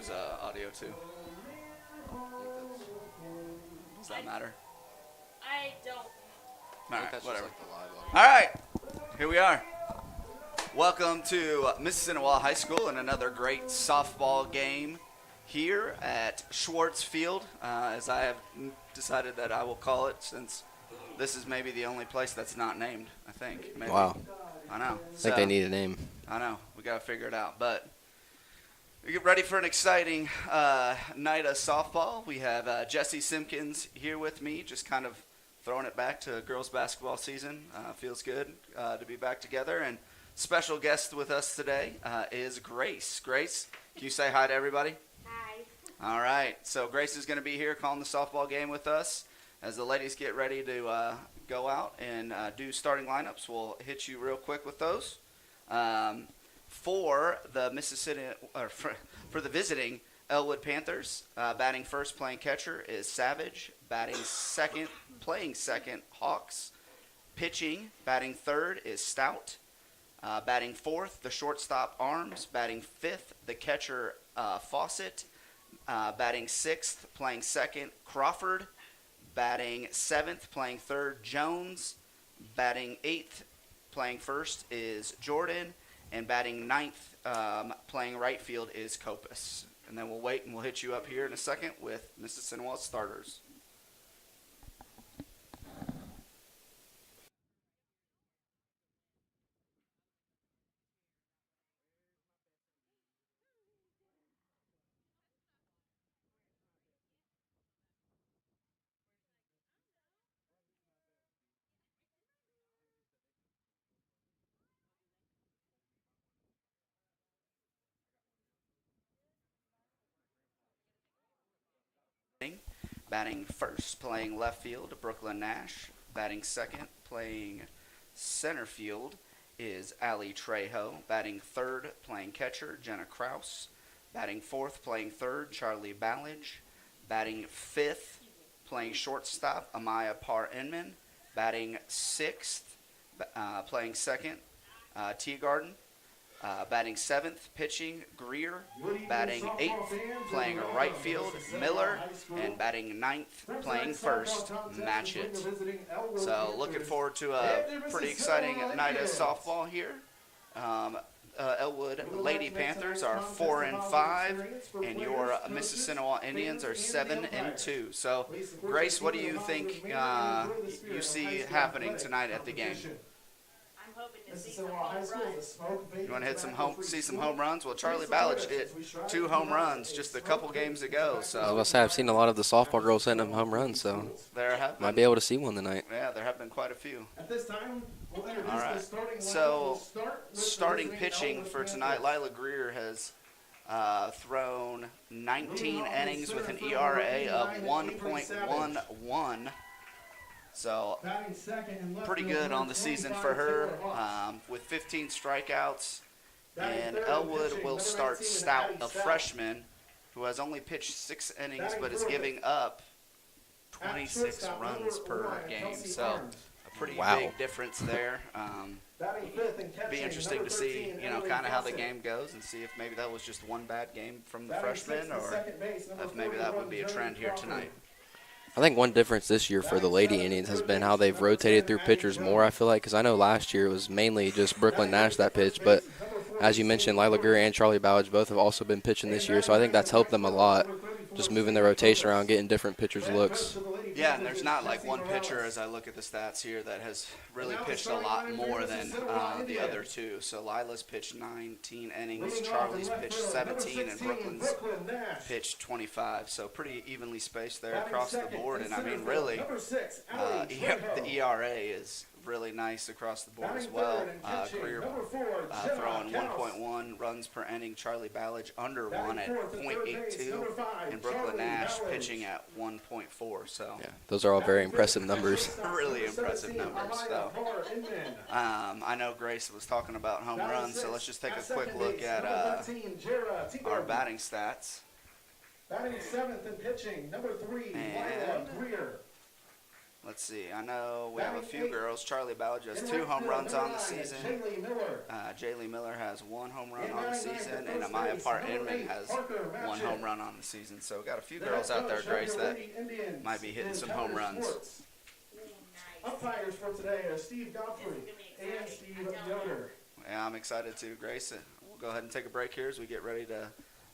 use audio too? Does that matter? I don't. All right, That's whatever. just like the live one. All right, here we are. Welcome to Mississinewa High School and another great softball game here at Schwartz Field, as I have decided that I will call it, since this is maybe the only place that's not named, I think. Maybe. Wow. I know. I think they need a name. I know. We got to figure it out. But we get ready for an exciting night of softball. We have Jesse Simpkins here with me, just kind of throwing it back to girls basketball season. Feels good to be back together. And special guest with us today is Grace. Grace, can you say hi to everybody? Hi. All right. So Grace is going to be here calling the softball game with us. As the ladies get ready to go out and do starting lineups, we'll hit you real quick with those. For the for the visiting Elwood Panthers, batting first, playing catcher is Savage. Batting second, playing second, Hawks. Pitching, batting third is Stout. Batting fourth, the shortstop Arms. Batting fifth, the catcher Fawcett. Batting sixth, playing second, Crawford. Batting seventh, playing third, Jones. Batting eighth, playing first is Jordan. And batting ninth, playing right field is Copus. And then we'll wait and we'll hit you up here in a second with Mississinewa starters. Batting first, playing left field, Brooklyn Nash. Batting second, playing center field is Allie Trejo. Batting third, playing catcher, Jenna Kraus. Batting fourth, playing third, Charlie Ballage. Batting fifth, playing shortstop, Amaya Parr-Inman. Batting sixth, playing second, Teagarden. Batting seventh, pitching, Greer. Batting eighth, playing right field, Miller. And batting ninth, playing first, Matchett. So looking forward to a pretty exciting night of softball here. Elwood Lady Panthers are 4-5, and your Mississinewa Indians are 7-2. So, Grace, what do you think you see happening tonight at the game? I'm hoping to see some home runs. You want to hit see some home runs? Well, Charlie Ballage hit 2 home runs just a couple games ago. I was So going to say, I've seen a lot of the softball girls hitting them home runs, so there have might been, be able to see one tonight. yeah, there have been quite a few. At this time, we'll introduce All right. the starting lineup. So, We'll start with the starting visiting pitching Elwood for Panthers. tonight, Lila Greer has thrown 19 innings with an ERA of 1.11. So Batting second and left pretty field, good number on the season 25, for her, Taylor Hawks. with 15 strikeouts. Batting And third, Elwood pitching, will number start 19, Stout, Addie a Stout. freshman who has only pitched 6 innings Batting but is fourth giving up At 26 shortstop, runs number per 1, game. Kelsey So Arms. a pretty Wow. big difference there. Batting fifth and catching, Be interesting number to see, 13, kind Emily of how the Fawcett. game goes and see if maybe that was just one bad game from the Batting freshman sixth and or second base, number if maybe that 41, would be a Jody trend here Crawford. tonight. I think one difference this year for the Lady Indians has been how they've rotated through pitchers more, I feel like, because I know last year it was mainly just Brooklyn Nash that pitched, but as you mentioned, Lila Greer and Charlie Ballage both have also been pitching this year, so I think that's helped them a lot, just moving their rotation around, getting different pitchers' looks. Yeah, and there's not like one pitcher as I look at the stats here that has really pitched a lot more than the other two. So Lila's pitched 19 innings, Charlie's pitched 17, and Brooklyn's pitched 25. So pretty evenly spaced there across the board. And I mean, really, the ERA is really nice across the board as well. Greer throwing 1.1 runs per inning, Charlie Ballage under 1 at .82, and Brooklyn Nash pitching at 1.4. So Yeah, those are all very impressive numbers. really impressive numbers. So I know Grace was talking about home runs, so let's just take a quick look at our batting stats. Batting seventh and pitching, number 3, Lila And- Greer. let's see. I know we have a few girls. Charlie Ballage has 2 home runs on the season. Jaylee Miller has 1 home run on the season, and Amaya Part-Inman has 1 home run on the season. So we got a few girls out there, Grace, that might be hitting some home runs. Nice. Umpires for today are Steve Godfrey and Steve Yoder. Yeah, I'm excited too, Grace. We'll go ahead and take a break here as we get ready to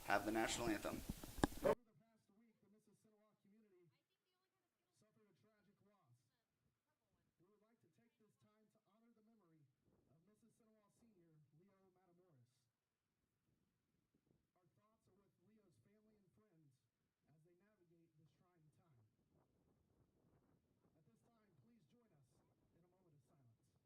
have the national anthem. Over the past week, the Mississinewa community suffered a tragic loss. We would like to take this time to honor the memory of Mississinewa senior Leo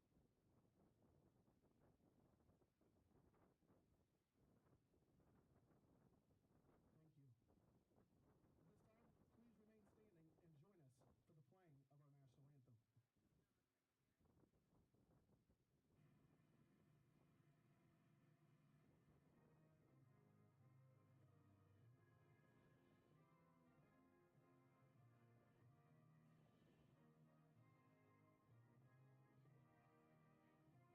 Matamoros.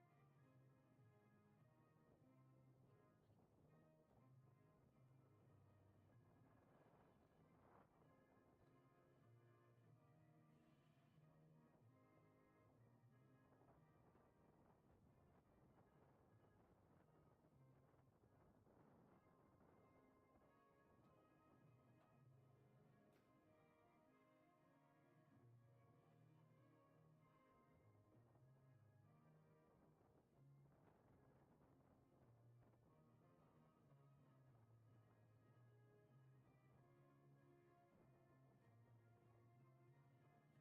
Our thoughts are with Leo's family and friends as they navigate this trying time. At this time,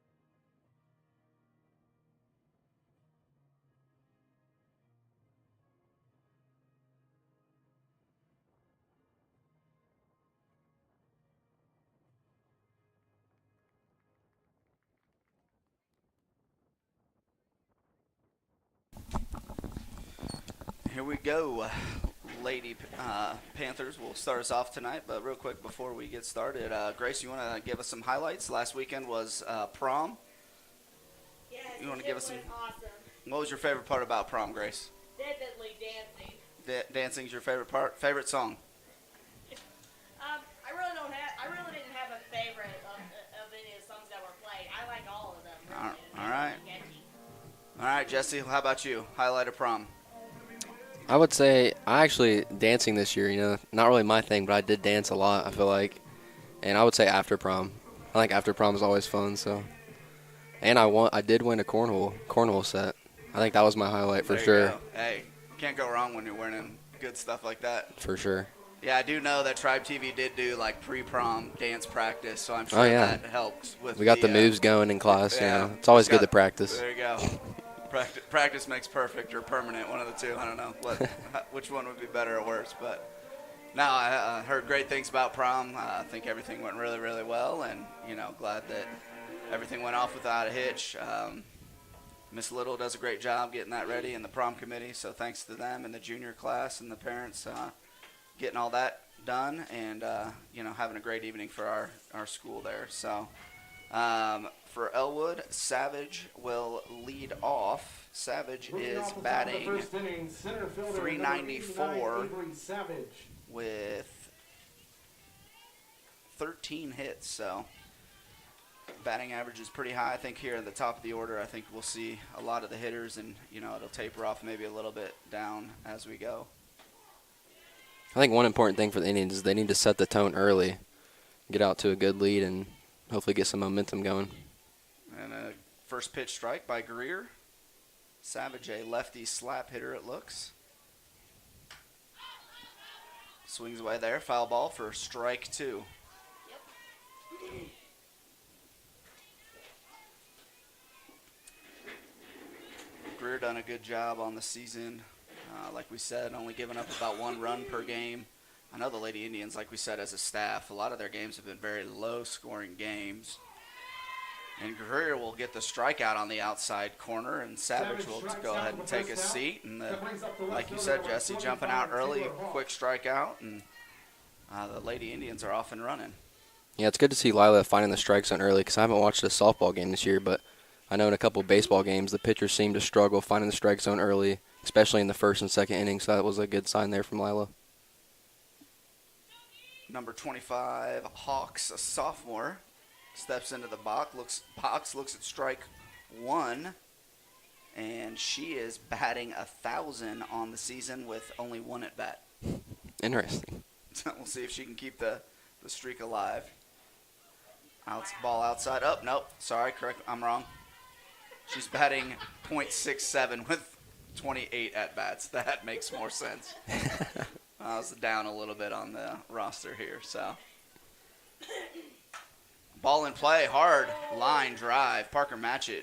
please join us in a moment of silence. Thank you. At this time, please remain standing and join us for the playing of our national anthem. Here we go. Lady Panthers will start us off tonight, but real quick before we get started, Grace, you want to give us some highlights? Last weekend was prom. Yes, You wanna it give us was some- awesome. What was your favorite part about prom, Grace? Definitely dancing. Dancing's your favorite part? Favorite song? I really didn't have a favorite of any of the songs that were played. I like all of them. Really. All right. Catchy. All right, Jesse, how about you? Highlight of prom. I would say I actually dancing this year, not really my thing, but I did dance a lot, I feel like. And I would say after prom. I think after prom is always fun, so. And I did win a cornhole set. I think that was my highlight for There you sure. go. Hey, can't go wrong when you're winning good stuff like that. For sure. Yeah, I do know that TribeTV did do like pre-prom dance practice, so I'm sure Oh, yeah. that helped with We got the moves going in class, yeah, It's always got- good to practice. There you go. Practice makes perfect or permanent, one of the two. I don't know which one would be better or worse. But no, I heard great things about prom. I think everything went really, really well, and glad that everything went off without a hitch. Miss Little does a great job getting that ready, and the prom committee. So thanks to them and the junior class and the parents getting all that done, and having a great evening for our school there. So. For Elwood, Savage will lead off. Savage is batting .394 with 13 hits. So batting average is pretty high. I think here at the top of the order, I think we'll see a lot of the hitters, and it'll taper off maybe a little bit down as we go. I think one important thing for the Indians is they need to set the tone early, get out to a good lead, and hopefully get some momentum going. And a first pitch strike by Greer. Savage, a lefty slap hitter, it looks. Swings away there. Foul ball for strike 2. Greer done a good job on the season. Like we said, only giving up about 1 run per game. I know the Lady Indians, like we said, as a staff, a lot of their games have been very low-scoring games. And Greer will get the strikeout on the outside corner, and Savage will go ahead and take a seat. And like you said, Jesse, jumping out early, quick strikeout, and the Lady Indians are off and running. Yeah, it's good to see Lila finding the strike zone early because I haven't watched a softball game this year, but I know in a couple baseball games, the pitchers seem to struggle finding the strike zone early, especially in the first and second innings, so that was a good sign there from Lila. Number 25, Hawks, a sophomore, steps into the box, looks at strike one, and she is batting 1,000 on the season with only one at bat. Interesting. So we'll see if she can keep the streak alive. Ball outside. Oh, nope. Sorry, correct. I'm wrong. She's batting .67 with 28 at-bats. That makes more sense. I was down a little bit on the roster here. So, ball in play, hard line drive. Parker Matchett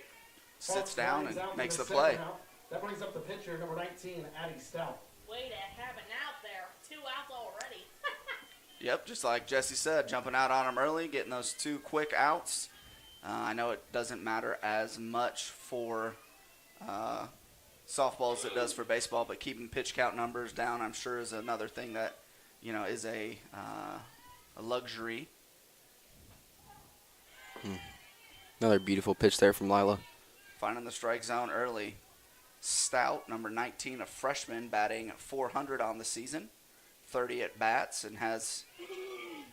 sits down and makes the play. That brings up the pitcher, number 19, Addie Stout. Way to have an out there. 2 outs already. Yep, just like Jesse said, jumping out on them early, getting those 2 quick outs. I know it doesn't matter as much for softball as it does for baseball, but keeping pitch count numbers down, I'm sure, is another thing that, is a luxury. Another beautiful pitch there from Lila. Finding the strike zone early. Stout, number 19, a freshman, batting .400 on the season, 30 at bats, and has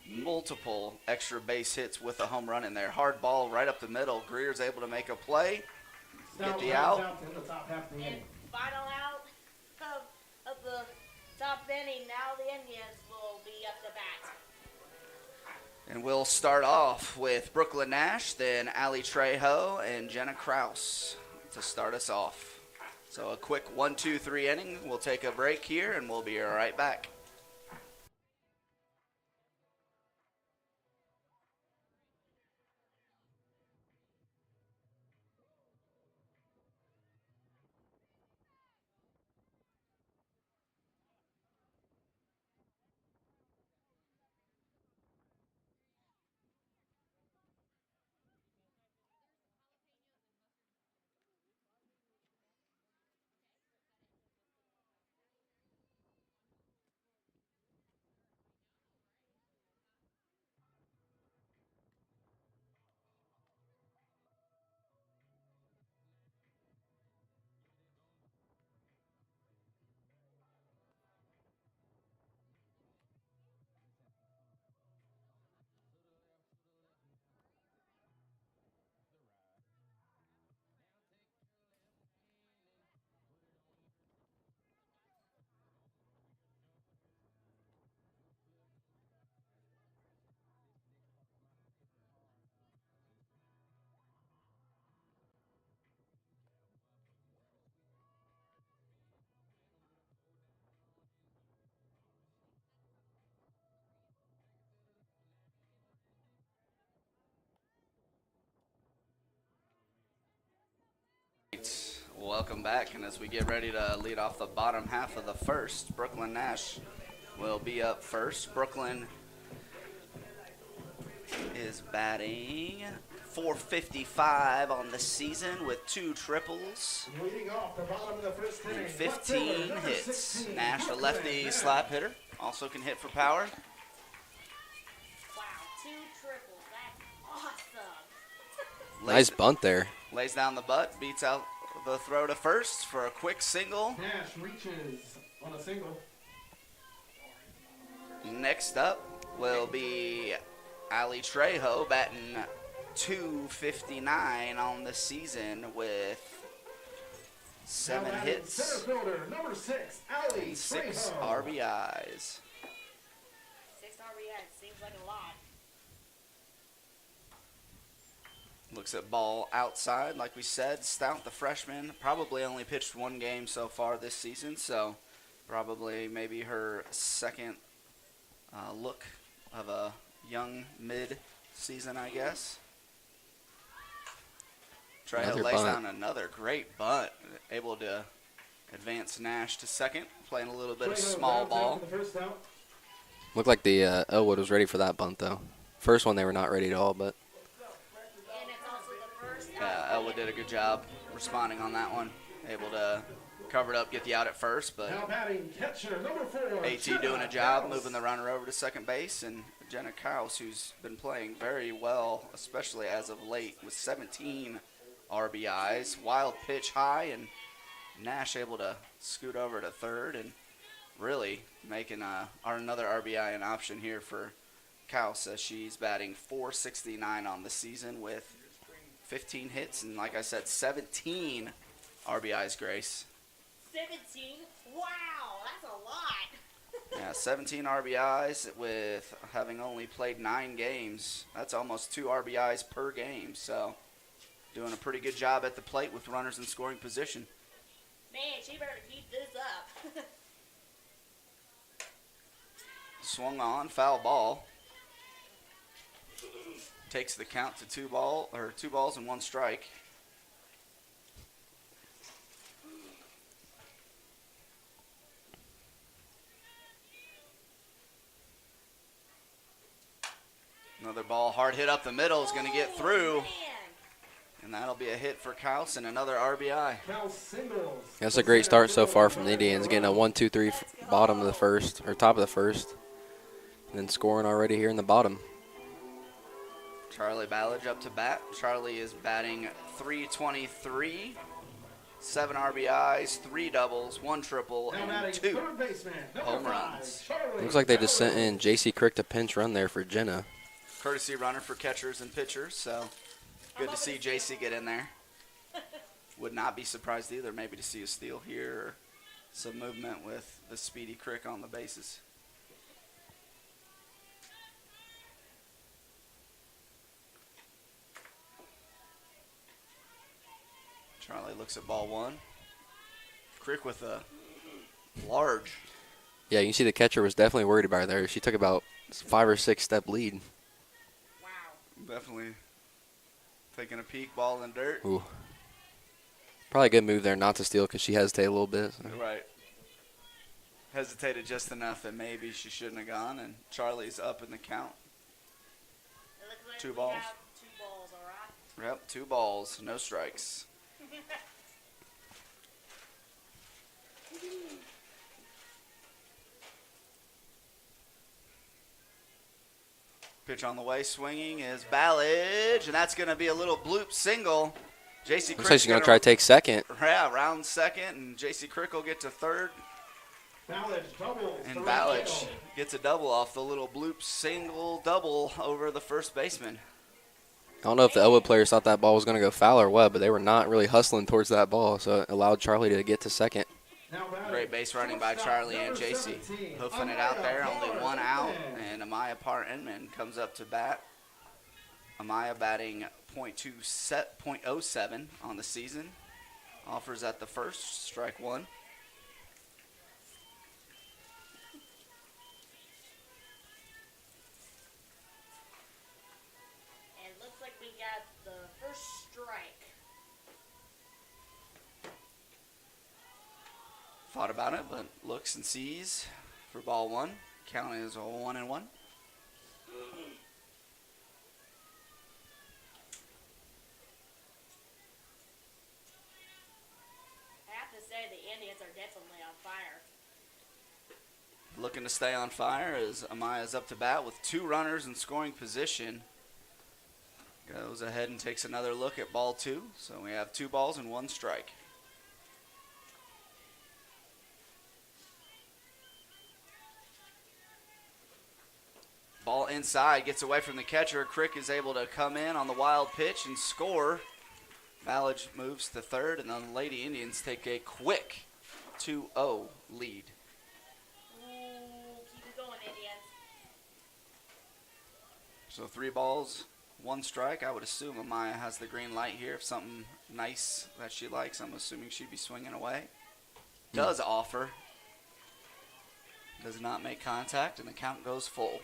multiple extra base hits with a home run in there. Hard ball right up the middle. Greer's able to make a play, get the out. And final out of the top inning. Now the Indians will be up to bat. And we'll start off with Brooklyn Nash, then Allie Trejo and Jenna Kraus to start us off. So a quick 1, 2, 3 inning. We'll take a break here, and we'll be right back. Welcome back, and as we get ready to lead off the bottom half of the first, Brooklyn Nash will be up first. Brooklyn is batting .455 on the season with 2 triples Leading off the bottom of the first inning, and 15 hits. Nash, a lefty slap hitter, also can hit for power. Wow, 2 triples. That's awesome. Nice bunt there. Lays down the butt, beats out the throw to first for a quick single. Nash reaches on a single. Next up will be Allie Trejo, batting .259 on the season with 7 Now hits center fielder, number 6, Allie and 6 Trejo. RBIs. 6 RBIs seems like a lot. Looks at ball outside, like we said. Stout, the freshman, probably only pitched 1 game so far this season, so probably maybe her second look of a young mid-season, I guess. Trejo lays down another great bunt, able to advance Nash to second, playing a little bit of small ball. Looked like the Elwood was ready for that bunt, though. First one they were not ready at all, but And it's also the first Elwood did a good job responding on that one, able to cover it up, get the out at first, but Now batting catcher, number 4, AT doing a job, moving the runner over to second base, and Jenna Kraus, who's been playing very well, especially as of late, with 17 RBIs. Wild pitch high, and Nash able to scoot over to third and really making another RBI an option here for Kaus, as she's batting .469 on the season with 15 hits and, like I said, 17 RBIs, Grace. 17? Wow, that's a lot. Yeah, 17 RBIs with having only played 9 games. That's almost 2 RBIs per game. So doing a pretty good job at the plate with runners in scoring position. Man, she better keep this up. Swung on, foul ball. Takes the count to 2 balls and 1 strike. Another ball hard hit up the middle is going to get through. Man. And that'll be a hit for Kaus and another RBI. That's a great start so far from the Indians, getting a 1-2-3 bottom of the first, or top of the first, and then scoring already here in the bottom. Charlie Ballage up to bat. Charlie is batting .323, 7 RBIs, 3 doubles, 1 triple, and 2 home runs. Looks like they just sent in J.C. Crick to pinch run there for Jenna. Courtesy runner for catchers and pitchers, so good to see JC get in there. Would not be surprised either, maybe to see a steal here or some movement with the speedy Crick on the bases. Charlie looks at ball 1. Crick with a large. Yeah, you can see the catcher was definitely worried about her there. She took about 5 or 6 step lead. Wow. Definitely taking a peek, ball in dirt. Ooh. Probably a good move there not to steal because she hesitated a little bit. So. Right. Hesitated just enough that maybe she shouldn't have gone, and Charlie's up in the count. It looks like 2 we balls. have 2 balls, all right? Yep, 2 balls, no strikes. Pitch on the way, swinging is Ballage, and that's going to be a little bloop single. J.C. Looks like she's going to try to take second. Yeah, round second, and J.C. Crick will get to third. And Ballage gets a double off the little bloop single double over the first baseman. I don't know if the Elwood players thought that ball was going to go foul or what, but they were not really hustling towards that ball, so it allowed Charlie to get to second. Great base running by Charlie and JC. Hoofing it out there, only 1 out, and Amaya Parr-Inman comes up to bat. Amaya batting .07 on the season. Offers at the first, strike 1. And it looks like we got the first strike. Thought about it, but looks and sees for ball 1. Count is a 1-1. I have to say the Indians are definitely on fire. Looking to stay on fire as Amaya's up to bat with 2 runners in scoring position. Goes ahead and takes another look at ball 2. So we have 2 balls and 1 strike. Ball inside, gets away from the catcher. Crick is able to come in on the wild pitch and score. Ballage moves to third, and the Lady Indians take a quick 2-0 lead. Ooh, keep it going, Indians. So 3 balls, 1 strike. I would assume Amaya has the green light here. If something nice that she likes, I'm assuming she'd be swinging away. Does offer. Does not make contact, and the count goes full.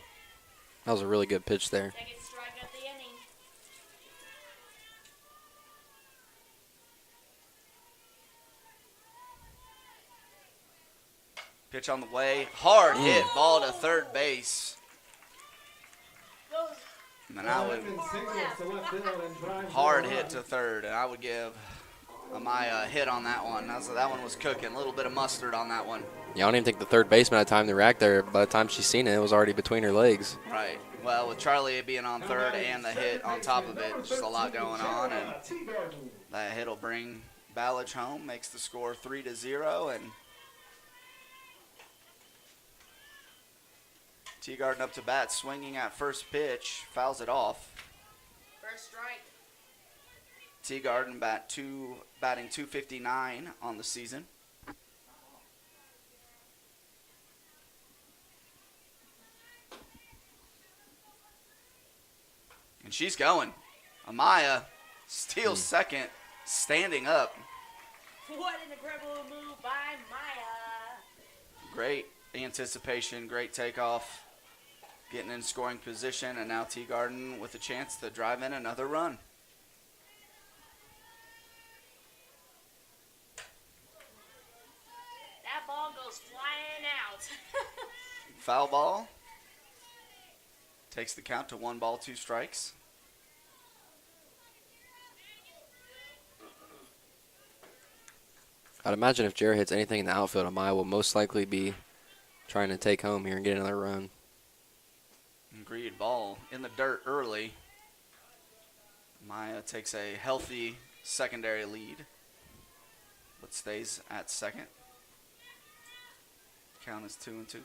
That was a really good pitch there. Second strike of the inning. Pitch on the way. Hard hit, ball to third base. Goes And I would hard hit to third, and I would give Amaya a hit on that one. That one was cooking. A little bit of mustard on that one. Yeah, I don't even think the third baseman had time to react there. By the time she seen it, it was already between her legs. Right. Well, with Charlie being on third and the hit on top of it, just a lot going on. And That hit will bring Ballage home, makes the score 3-0, and Teagarden up to bat, swinging at first pitch, fouls it off. First strike. Teagarden batting 259 on the season. And she's going. Amaya steals second, standing up. What an incredible move by Maya. Great anticipation, great takeoff, getting in scoring position, and now Teagarden with a chance to drive in another run. That ball goes flying out. Foul ball. Takes the count to 1 ball, 2 strikes. I'd imagine if Jared hits anything in the outfield, Amaya will most likely be trying to take home here and get another run. Agreed. Ball in the dirt early. Maya takes a healthy secondary lead, but stays at second. Count is 2-2.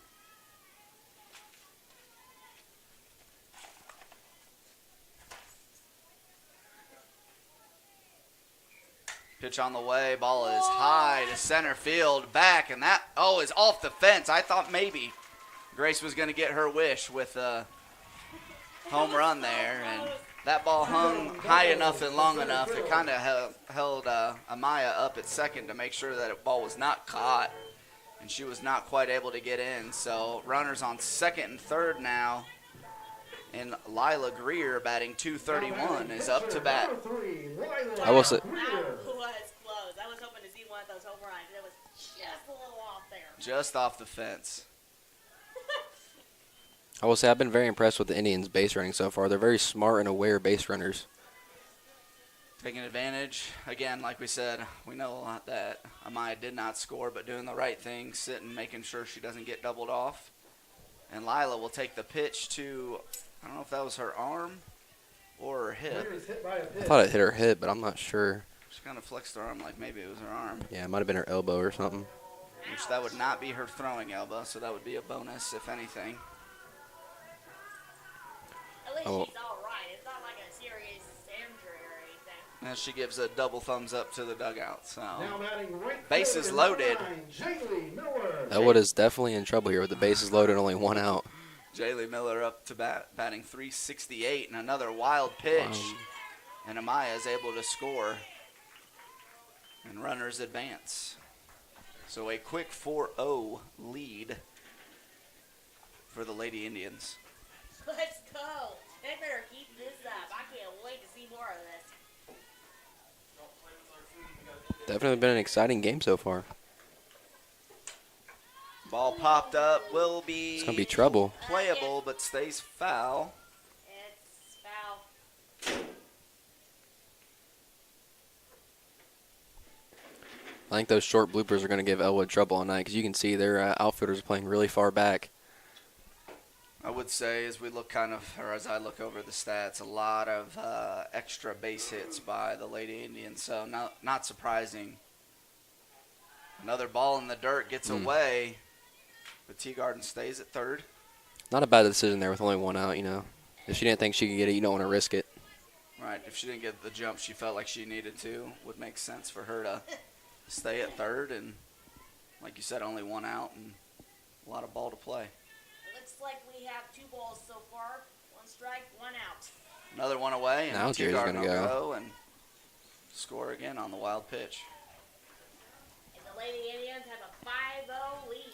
Pitch on the way. Ball is high to center field. Back, and that, is off the fence. I thought maybe Grace was going to get her wish with a home run there. And that ball hung high enough and long enough. It kind of held Amaya up at second to make sure that the ball was not caught. And she was not quite able to get in. So runners on second and third now. And Lila Greer, batting 231, is up to bat. I will say, That was close. I was hoping to see one of those home runs. It was just a little off there. Just off the fence. I've been very impressed with the Indians' base running so far. They're very smart and aware base runners. Taking advantage. Again, like we said, we know a lot that Amaya did not score, but doing the right thing, sitting, making sure she doesn't get doubled off. And Lila will take the pitch to, I don't know if that was her arm or her hip. I thought it hit her hip, but I'm not sure. She kind of flexed her arm like maybe it was her arm. Yeah, it might have been her elbow or something. Which that would not be her throwing elbow, so that would be a bonus, if anything. At least Oh. she's all right. It's not like a serious injury or anything. And she gives a double thumbs up to the dugout. So Now batting right bases fielder, loaded. number 9, Jaylee Miller. Elwood is definitely in trouble here with the bases loaded, only 1 out. Jaylee Miller up to bat, batting 368, and another wild pitch. And Amaya is able to score. And runners advance. So a quick 4-0 lead for the Lady Indians. Let's go. They better keep this up. I can't wait to see more of this. Definitely been an exciting game so far. Ball popped up, will be It's going to be trouble. playable, but stays foul. It's foul. I think those short bloopers are going to give Elwood trouble all night because you can see their outfielders playing really far back. I would say as we look or as I look over the stats, a lot of extra base hits by the Lady Indians, so not surprising. Another ball in the dirt gets away, but Teagarden stays at third. Not a bad decision there with only 1 out, you know. If she didn't think she could get it, you don't want to risk it. Right, if she didn't get the jump she felt like she needed to, would make sense for her to stay at third, and like you said, only 1 out and a lot of ball to play. It looks like we have 2 balls so far. 1 strike, 1 out. Another one away, and Now Jerry's Teagarden gonna will go. go and score again on the wild pitch. And the Lady Indians have a 5-0 lead.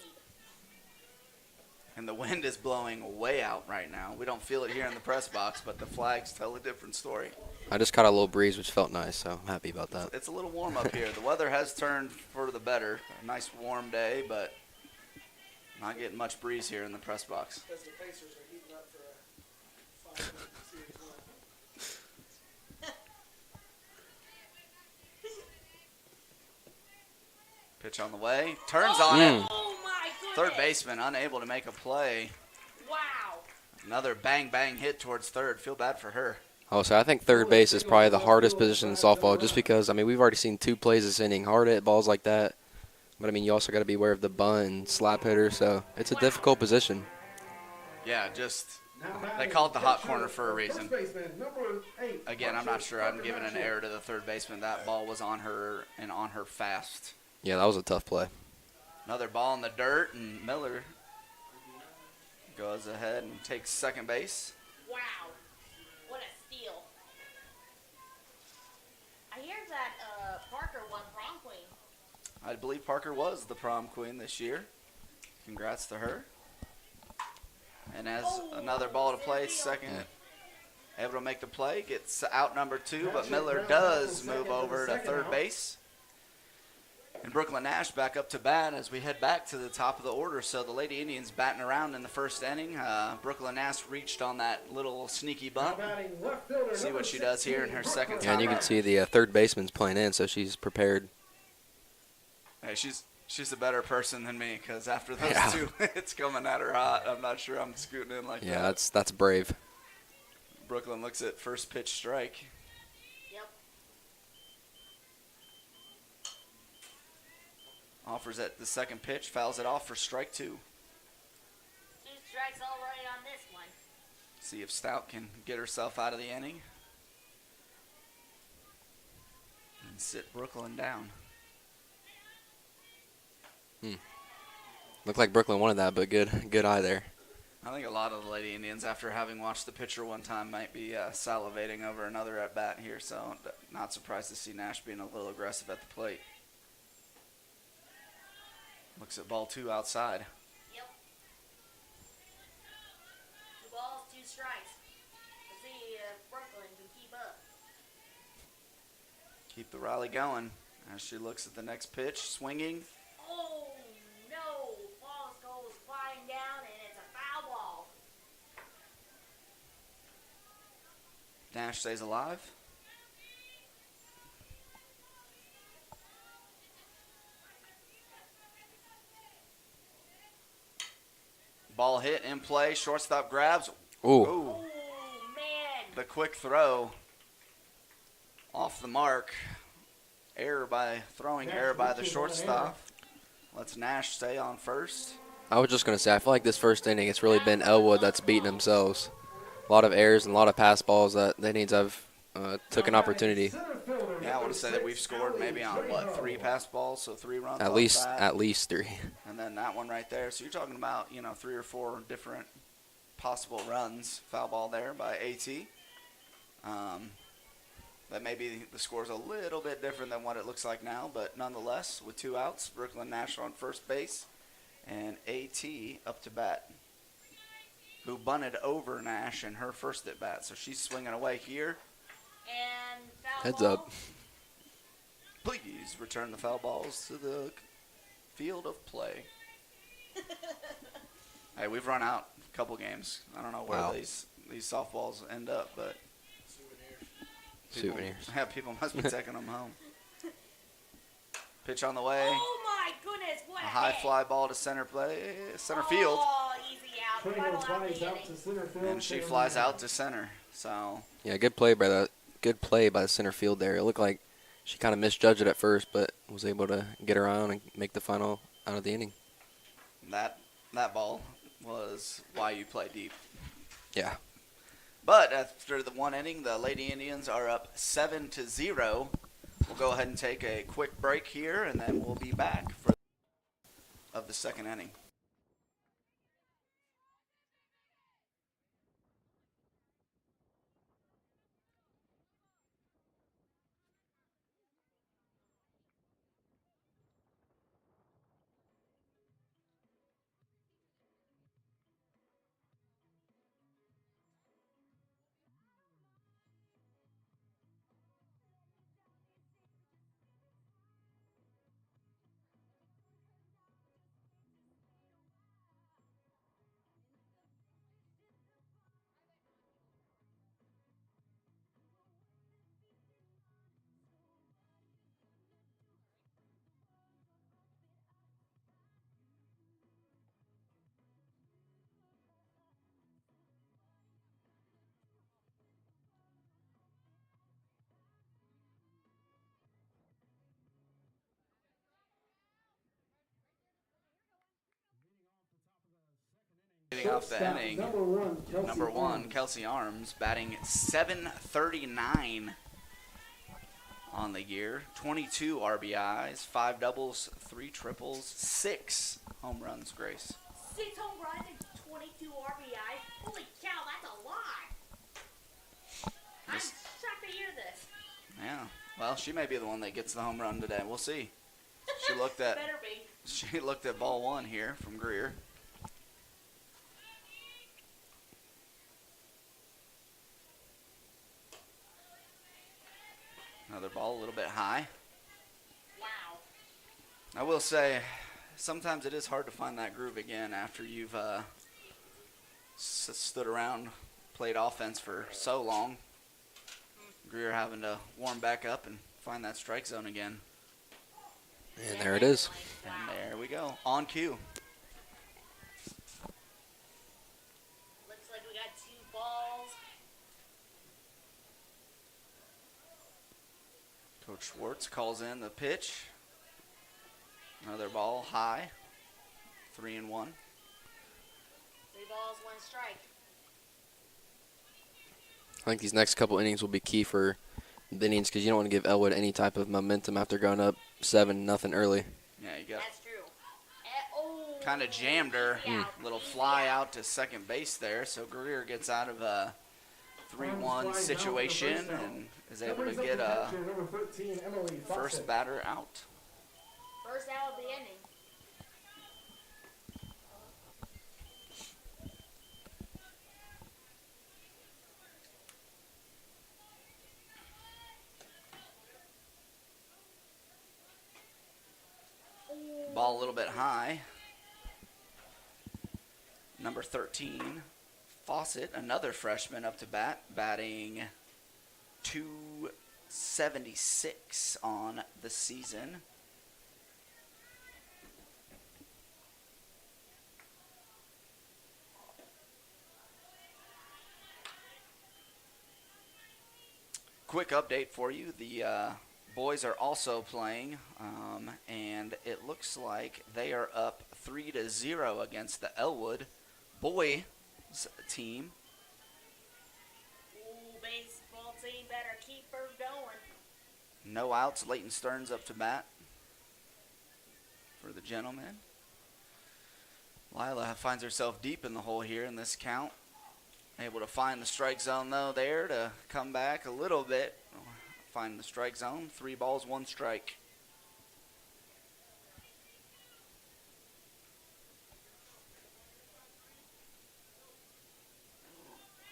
And the wind is blowing way out right now. We don't feel it here in the press box, but the flags tell a different story. I just caught a little breeze, which felt nice, so I'm happy about that. It's a little warm up here. The weather has turned for the better. A nice warm day, but not getting much breeze here in the press box. Because the Pacers are heating up for a 5-minute series run. Pitch on the way. Turns on it. Oh my goodness. Third baseman unable to make a play. Wow. Another bang, bang hit towards third. Feel bad for her. Oh, so I think third base is probably the hardest position in softball just because, I mean, we've already seen 2 plays this inning, hard hit balls like that. But, I mean, you also got to be aware of the bunt and slap hitter, so it's a difficult position. Yeah, just they call it the hot corner for a reason. Again, I'm not sure I'm giving an error to the third baseman. That ball was on her and on her fast. Yeah, that was a tough play. Another ball in the dirt, and Miller goes ahead and takes second base. Wow. What a steal. I hear that Parker won prom queen. I believe Parker was the prom queen this year. Congrats to her. And as another ball to play, second, able to make the play, gets out number 2, but Miller does move over to third base. And Brooklyn Nash back up to bat as we head back to the top of the order. So the Lady Indians batting around in the first inning. Brooklyn Nash reached on that little sneaky bunt. See what she does here in her second time. Yeah, and you can see the third baseman's playing in, so she's prepared. Hey, she's a better person than me because after those 2 hits coming at her hot, I'm not sure I'm scooting in like that. Yeah, that's brave. Brooklyn looks at first pitch strike. Yep. Offers at the second pitch, fouls it off for strike 2. 2 strikes all right on this one. See if Stout can get herself out of the inning. And sit Brooklyn down. Looked like Brooklyn wanted that, but good eye there. I think a lot of the Lady Indians, after having watched the pitcher one time, might be salivating over another at-bat here, so not surprised to see Nash being a little aggressive at the plate. Looks at ball 2 outside. Yep. 2 balls, 2 strikes. Let's see if Brooklyn can keep up. Keep the rally going as she looks at the next pitch, swinging. Oh, no. Ball goes flying down, and it's a foul ball. Nash stays alive. Ball hit in play, shortstop grabs. Ooh. Oh, man. The quick throw off the mark. Error by the shortstop. Lets Nash stay on first. I was just going to say, I feel like this first inning, it's really been Elwood that's beating themselves. A lot of errors and a lot of pass balls that they need to have took an opportunity. Yeah, I want to say that we've scored maybe on, 3 pass balls, so 3 runs At off least that. at least 3. And then that one right there. So you're talking about, 3 or 4 different possible runs. Foul ball there by AT. That maybe the score's a little bit different than what it looks like now, but nonetheless, with 2 outs, Brooklyn Nash on first base and AT up to bat, who bunted over Nash in her first at bat. So she's swinging away here. And foul Heads ball. up. Please return the foul balls to the field of play. Hey, we've run out a couple games. I don't know where Wow. these softballs end up, but Souvenirs. Yeah, people must be taking them home. Pitch on the way. Oh, my goodness. What A a high hit. fly ball to center field, Oh, easy out. Final out the inning. and she flies out to center. So Yeah, good play by the center field there. It looked like she kind of misjudged it at first, but was able to get around and make the final out of the inning. that ball was why you play deep. Yeah. But after the 1 inning, the Lady Indians are up 7-0. We'll go ahead and take a quick break here, and then we'll be back for of the second inning. leading off the Shortstop, inning. number one, Kelsey Arms, batting .739 on the year. 22 RBIs, 5 doubles, 3 triples, 6 home runs, Grace. 6 home runs and 22 RBIs. Holy cow, that's a lot. I'm shocked to hear this. Yeah. Well, she may be the one that gets the home run today. We'll see. She looked at Better be. She looked at ball 1 here from Greer. Another ball a little bit high. Wow. I will say, sometimes it is hard to find that groove again after you've stood around, played offense for so long. Greer having to warm back up and find that strike zone again. And there it is. Wow. And there we go. On cue. Looks like we got 2 balls. Coach Schwartz calls in the pitch. Another ball high. 3-1. 3 balls, 1 strike. I think these next couple innings will be key for the innings because you don't want to give Elwood any type of momentum after going up 7-0 early. Yeah, you got That's true. Oh. kind of jammed her. Easy out, Little easy fly out to second base there. So Greer gets out of a 3-1 situation and is able to get a first batter out. First out of the inning. Ball a little bit high. Number 13, Fawcett, another freshman up to bat, batting .276 on the season. Quick update for you. The boys are also playing, and it looks like they are up 3-0 against the Elwood boys team. Ooh, baseball team better keep her going. No outs. Leighton Stearns up to bat for the gentlemen. Lila finds herself deep in the hole here in this count. Able to find the strike zone, though, there to come back a little bit. Find the strike zone. 3 balls, 1 strike.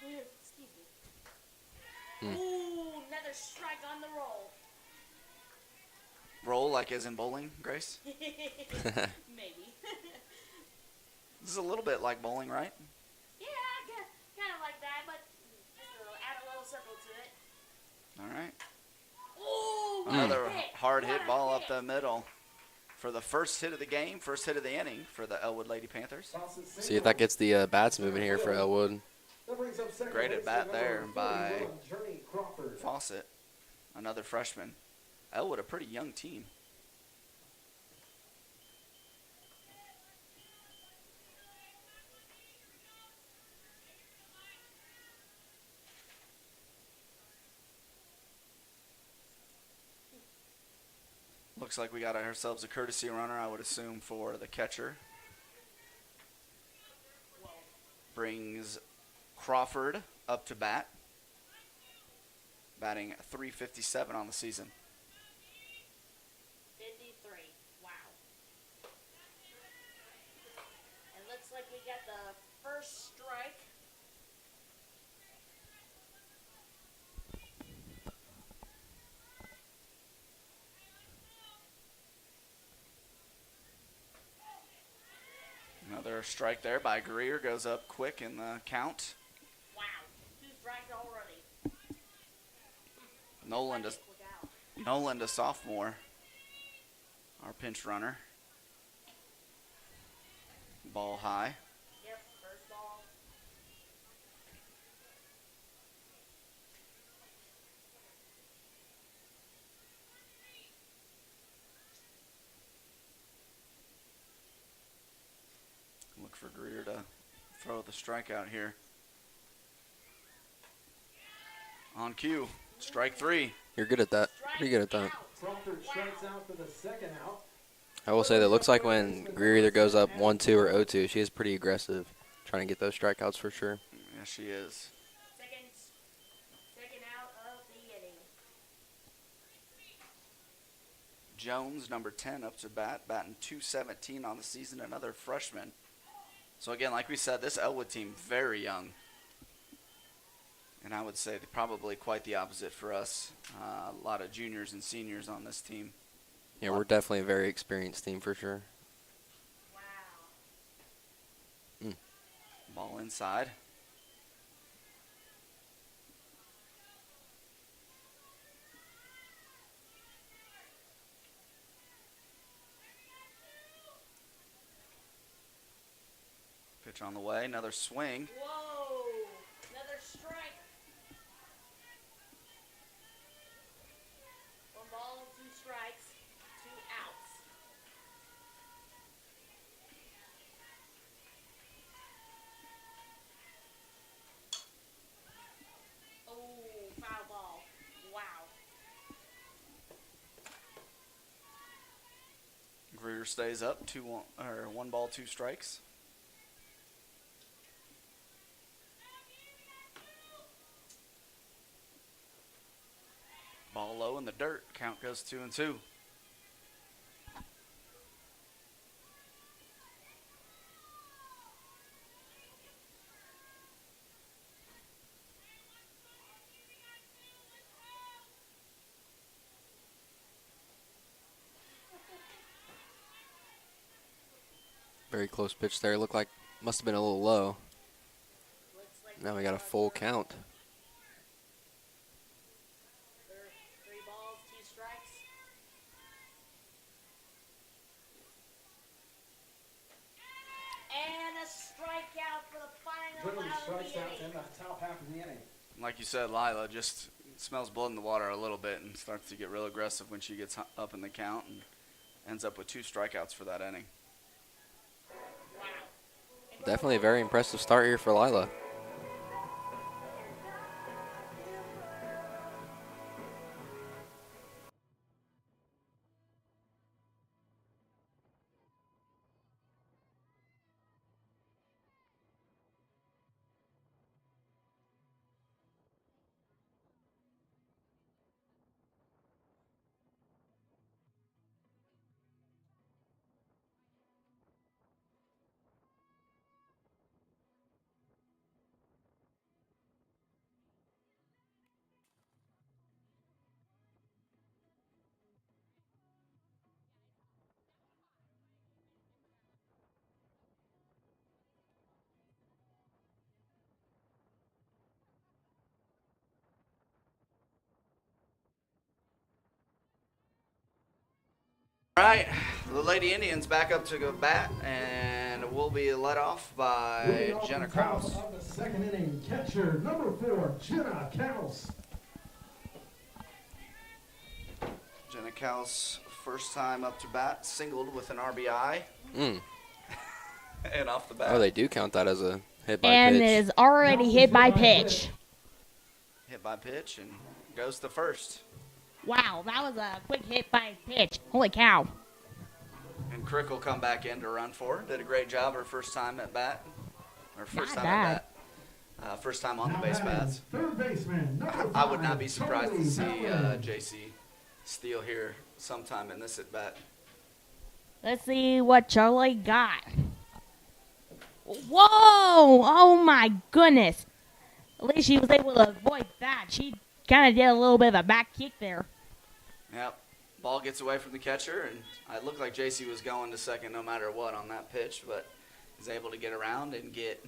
Excuse me. Ooh, another strike on the roll. Roll like as in bowling, Grace? Maybe. This is a little bit like bowling, right? Yeah, kind of like that, but just add a little circle to it. All right. Ooh, Another what a hit. hard What hit a ball up hit. the middle for the first hit of the game, first hit of the inning for the Elwood Lady Panthers. See if that gets the bats moving here for Elwood. Great at bat there by Fawcett, another freshman. Elwood, a pretty young team. Looks like we got ourselves a courtesy runner, I would assume, for the catcher. Brings Crawford up to bat, batting .357 on the season. 53. Wow. It looks like we got the first strike. Another strike there by Greer, goes up quick in the count. Wow. 2 strikes already. Nolan to, Look out. Nolan to sophomore, our pinch runner. Ball high. Yep, first ball. Look for Greer to throw the strikeout here. On cue, strike 3. You're good at that. Pretty good at that. Crawford strikes out for the second out. I will say that it looks like when Greer either goes up 1-2 or 0-2, she is pretty aggressive, trying to get those strikeouts for sure. Yes, she is. Second out of the inning. Jones, number 10, up to bat, batting .217 on the season, another freshman. So again, like we said, this Elwood team, very young. And I would say probably quite the opposite for us. A lot of juniors and seniors on this team. Yeah, we're definitely a very experienced team for sure. Wow. Ball inside. Pitch on the way, another swing. Whoa. Another strike. 1 ball, 2 strikes, 2 outs. Oh, foul ball. Wow. Greer stays up, 1 ball, 2 strikes. Ball low in the dirt. Count goes 2-2. Very close pitch there. Looked like must have been a little low. Looks like Now we got a full count. 3 balls, 2 strikes. And a strikeout for the final Literally out of strikes the out inning. in the top half of the inning. Like you said, Lila just smells blood in the water a little bit and starts to get real aggressive when she gets up in the count and ends up with 2 strikeouts for that inning. Wow. Definitely a very impressive start here for Lila. All right, the Lady Indians back up to go bat, and we'll be led off by Moving off Jenna the top Kraus. of the second inning, catcher number 4, Jenna Kraus. Jenna Kraus, first time up to bat, singled with an RBI, and off the bat. Oh, they do count that as a hit by And pitch. it is already hit by pitch. Hit by pitch and goes to first. Wow, that was a quick hit by pitch. Holy cow. And Crick will come back in to run for. Did a great job her first time at bat. Or first Not time at bad. bat. First time on the Now base batting, paths. third baseman, number I would not 5, be surprised to Charlie see Ballard. JC steal here sometime in this at bat. Let's see what Charlie got. Whoa! Oh my goodness. At least she was able to avoid that. She kind of did a little bit of a back kick there. Yep. Ball gets away from the catcher, and it looked like JC was going to second no matter what on that pitch, but is able to get around and get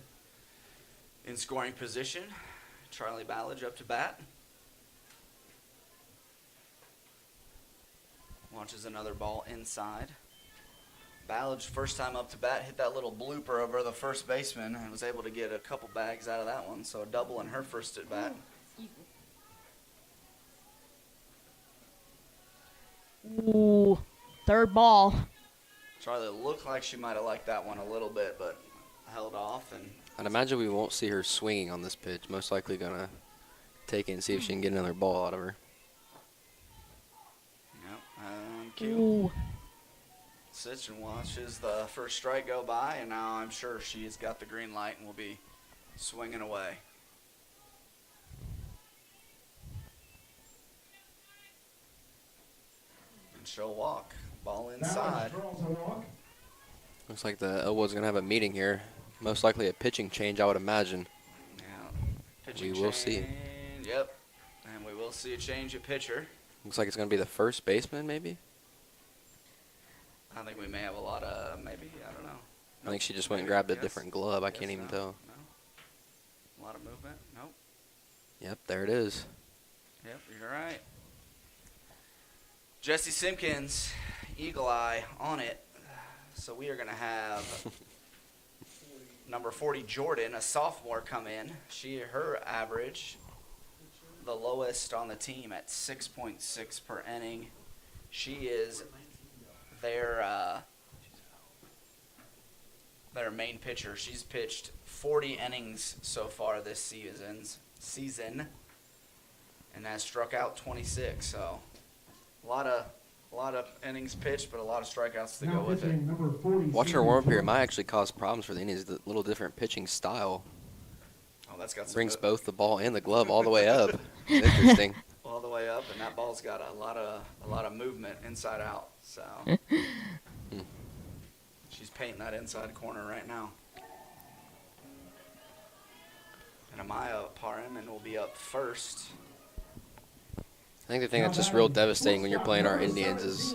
in scoring position. Charlie Ballage up to bat. Launches another ball inside. Ballage, first time up to bat, hit that little blooper over the first baseman and was able to get a couple bags out of that one, so a double in her first at bat. Ooh, third ball. Charlie looked like she might have liked that one a little bit, but held off and I'd imagine we won't see her swinging on this pitch. Most likely going to take it and see if she can get another ball out of her. Yep, and cue. Ooh. Sits and watches the first strike go by, and now I'm sure she's got the green light and will be swinging away. And she'll walk. Ball inside. Looks like the Elwood's going to have a meeting here. Most likely a pitching change, I would imagine. Yeah. Pitching We will see. change. Yep. And we will see a change at pitcher. Looks like it's going to be the first baseman, maybe? I think we may have a lot of, maybe, I don't know. I think she just went and Maybe, grabbed a yes. different glove. I Guess can't even no. tell. No. A lot of movement. Nope. Yep, there it is. Yep, you're right. Jesse Simpkins, Eagle Eye on it. So we are going to have number 40, Jordan, a sophomore, come in. Her average, the lowest on the team at 6.6 per inning. She is their main pitcher. She's pitched 40 innings so far this season, and has struck out 26. So a lot of innings pitched, but a lot of strikeouts to go with it. Watching her warm up here might actually cause problems for the Indians. The little different pitching style Oh, that's got some brings good- both the ball and the glove all the way up. It's interesting. all the way up, and that ball's got a lot of movement inside out. So she's painting that inside corner right now. And Amaya Parham will be up first. I think the thing that's just real devastating when you're playing our Indians is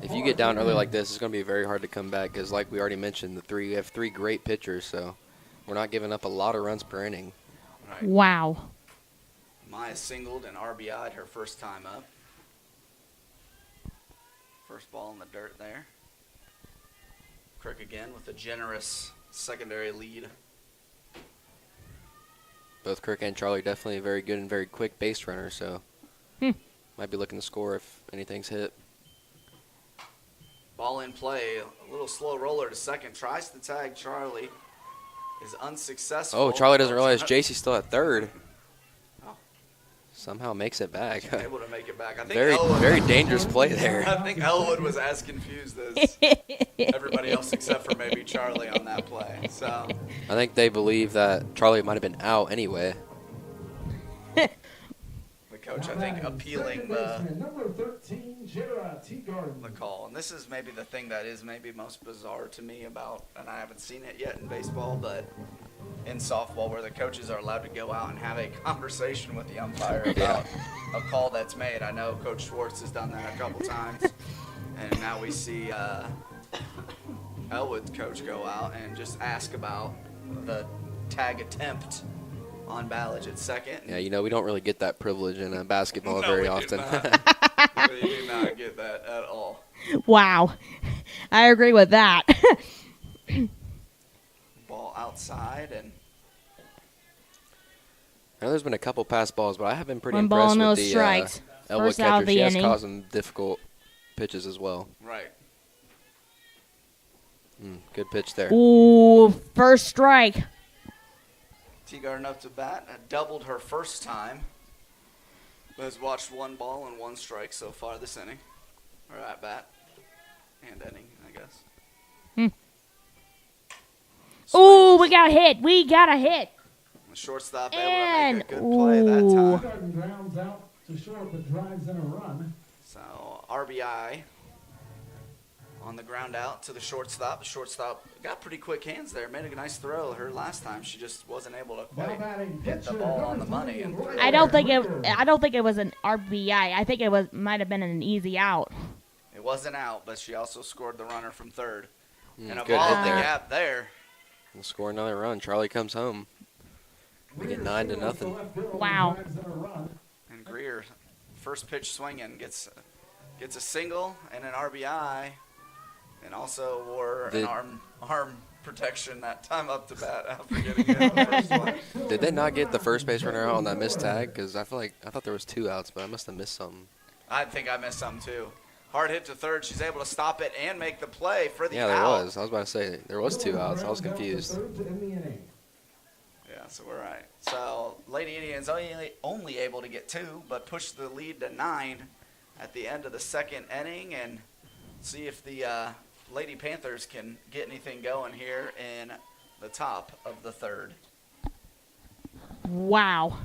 if you get down early like this, it's going to be very hard to come back because, like we already mentioned, we have three great pitchers, so we're not giving up a lot of runs per inning. Right. Wow. Maya singled and RBI'd her first time up. First ball in the dirt there. Crick again with a generous secondary lead. Both Kirk and Charlie definitely very good and very quick base runners, so might be looking to score if anything's hit. Ball in play, a little slow roller to second. Tries to tag Charlie. Is unsuccessful. Oh, Charlie doesn't realize JC's still at third. Oh. Somehow makes it back. Able to make it back. I think Very, Elwood, very dangerous play there. I think Elwood was as confused as everybody else except for maybe Charlie on that play. So I think they believe that Charlie might have been out anyway. the coach, I think, appealing number 13, Jera Teagarden. the call. And this is maybe the thing that is maybe most bizarre to me about, and I haven't seen it yet in baseball, but in softball where the coaches are allowed to go out and have a conversation with the umpire about a call that's made. I know Coach Schwartz has done that a couple times, and now we see Elwood's coach go out and just ask about the tag attempt on Ballage at second. Yeah, we don't really get that privilege in basketball No, very we do often. not. We do not get that at all. Wow. I agree with that. Ball outside, and I know there's been a couple pass balls, but I have been pretty One ball, impressed no with the strikes. Elwood First out catcher. of the She has inning. caught some difficult pitches as well. right. Good pitch there. Ooh, first strike. Teagarden up to bat, doubled her first time. Has watched one ball and one strike so far this inning, or at bat, and inning, I guess. Ooh, we got a hit. We got a hit. The shortstop able And, to make a good play that ooh. time. Teagarden grounds out to short, but drives in a run. So RBI on the ground out to the shortstop. The shortstop got pretty quick hands there. Made a nice throw. Her last time she just wasn't able to Now quite batting hit the pitcher, ball on the number money. 20, And Roy I don't think Ricker. it was an RBI. I think it might have been an easy out. it wasn't out, but she also scored the runner from third. And a Good ball hit in the there. gap there. We'll score another run. Charlie comes home. We get 9-0. Wow. And Greer, first pitch swinging, gets a single and an RBI, and also wore an arm protection that time up to bat after getting hit the first one. Did they not get the first base runner out on that missed tag? Because I thought there was 2 outs, but I must have missed something. I think I missed something too. Hard hit to third. She's able to stop it and make the play for the Yeah, there out. was. I was about to say there was 2 outs. I was confused. so we're right. So Lady Indians only able to get 2, but push the lead to 9 at the end of the second inning, and see if the Lady Panthers can get anything going here in the top of the third. Wow.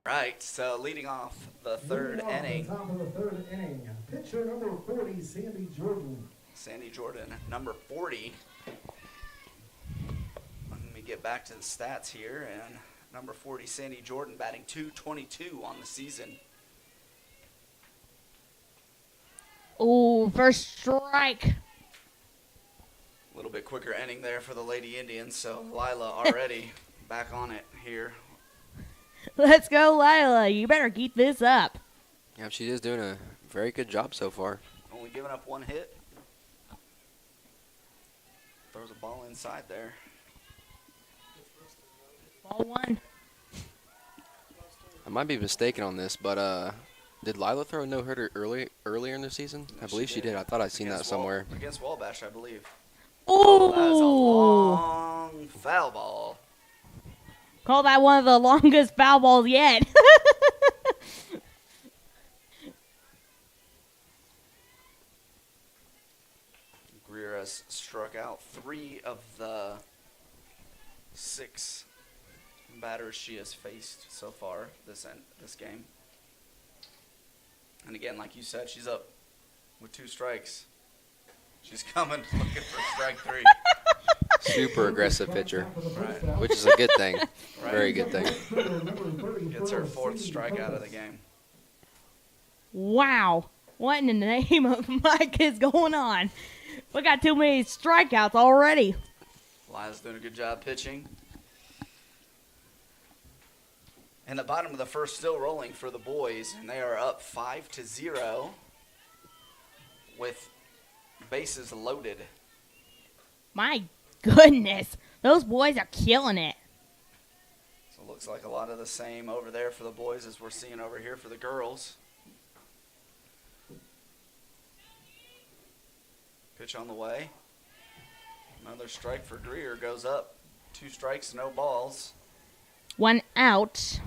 Right, so leading off the third Leading off inning, the top of the third inning, pitcher number 40, Sandy Jordan. Sandy Jordan, number 40. Let me get back to the stats here, and number 40, Sandy Jordan, batting .222 on the season. Ooh, first strike. A little bit quicker inning there for the Lady Indians, so Lila already back on it here. Let's go, Lila. You better keep this up. Yeah, she is doing a very good job so far. Only giving up 1 hit. Throws a ball inside there. Ball 1. I might be mistaken on this, but did Lila throw a no-hitter earlier in the season? I believe she did. I thought I'd seen that somewhere. Against Wabash, I believe. Oh, that is a Ooh. long foul ball. Call that one of the longest foul balls yet. Greer has struck out 3 of the 6 batters she has faced so far this game. And again, like you said, she's up with 2 strikes. She's coming looking for strike 3. Super aggressive pitcher, Right. which is a good thing. Right. Very good thing. Gets her 4th strikeout of the game. Wow. What in the name of Mike is going on? We got too many strikeouts already. Lila's doing a good job pitching. And the bottom of the first still rolling for the boys, and they are up 5-0 with bases loaded. My goodness. Those boys are killing it. So it looks like a lot of the same over there for the boys as we're seeing over here for the girls. Pitch on the way. Another strike for Greer goes up. 2 strikes, no balls. 1 out.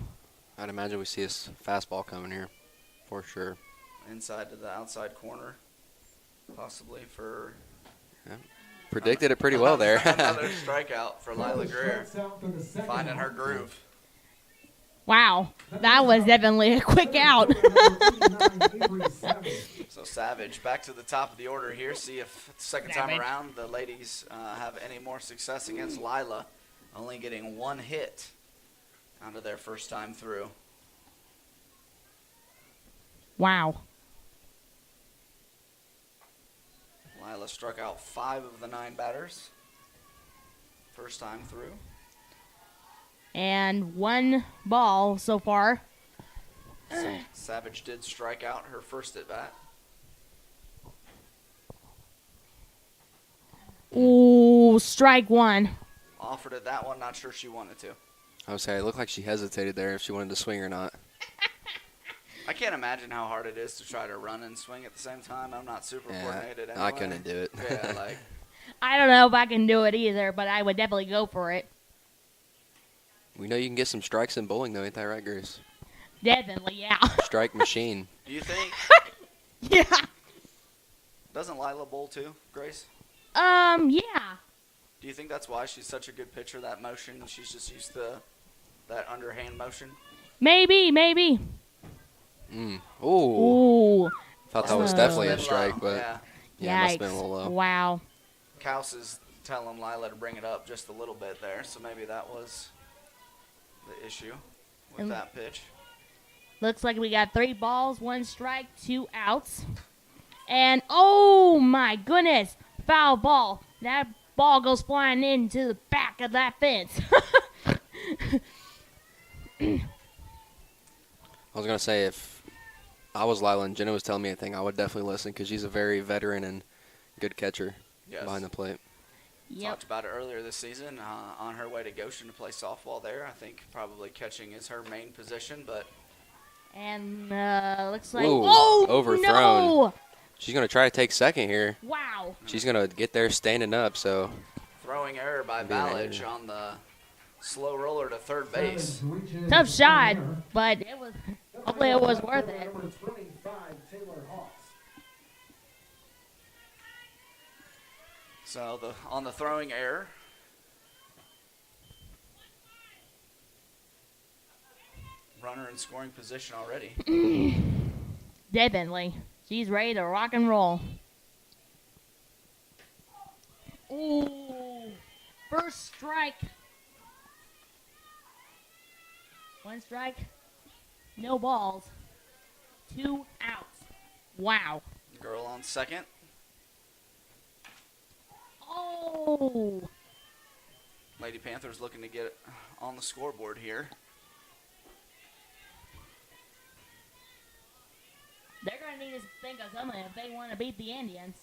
I'd imagine we see a fastball coming here, for sure. Inside to the outside corner, possibly for Predicted it pretty well there. another strikeout for Lila Greer, finding her groove. Wow. That was definitely a quick out. So Savage back to the top of the order here. See if second time Savage. around the ladies have any more success against Lila. Only getting 1 hit out of their first time through. Wow. Lila struck out 5 of the 9 batters. First time through. And 1 ball so far. Savage did strike out her first at bat. Ooh, strike 1. Offered at that one, not sure she wanted to. I would say it looked like she hesitated there if she wanted to swing or not. I can't imagine how hard it is to try to run and swing at the same time. I'm not super coordinated anyway. I couldn't do it. Yeah, like I don't know if I can do it either, but I would definitely go for it. We know you can get some strikes in bowling, though, ain't that right, Grace? Definitely, yeah. Strike machine. Do you think? Yeah. Doesn't Lila bowl too, Grace? Yeah. Do you think that's why she's such a good pitcher? That motion, she's just used to that underhand motion. Maybe. Ooh. Ooh. Thought that was Oh. definitely a Bit strike, low, but yeah. yeah, it must have been a little low. Wow. Kaus is telling Lila to bring it up just a little bit there, so maybe that was the issue with And- that pitch. Looks like we got 3 balls, 1 strike, 2 outs. And oh my goodness, foul ball. That ball goes flying into the back of that fence. I was going to say, if I was Lila and Jenna was telling me anything, I would definitely listen because she's a very veteran and good catcher Yes. behind the plate. Yep. Talked about it earlier this season. On her way to Goshen to play softball there, I think probably catching is her main position, but And looks like Ooh, oh overthrown. no! She's going to try to take second here. Wow. She's going to get there standing up, so throwing error by Being an Ballage error. on the slow roller to third base. Tough shot, but it was hopefully it was worth it. Number 25, Taylor Hawks. So on the throwing error, runner in scoring position already. Definitely. She's ready to rock and roll. Ooh. First strike. 1 strike. No balls. 2 outs. Wow. Girl on second. Oh. Lady Panthers looking to get on the scoreboard here. They're going to need to think of something if they want to beat the Indians.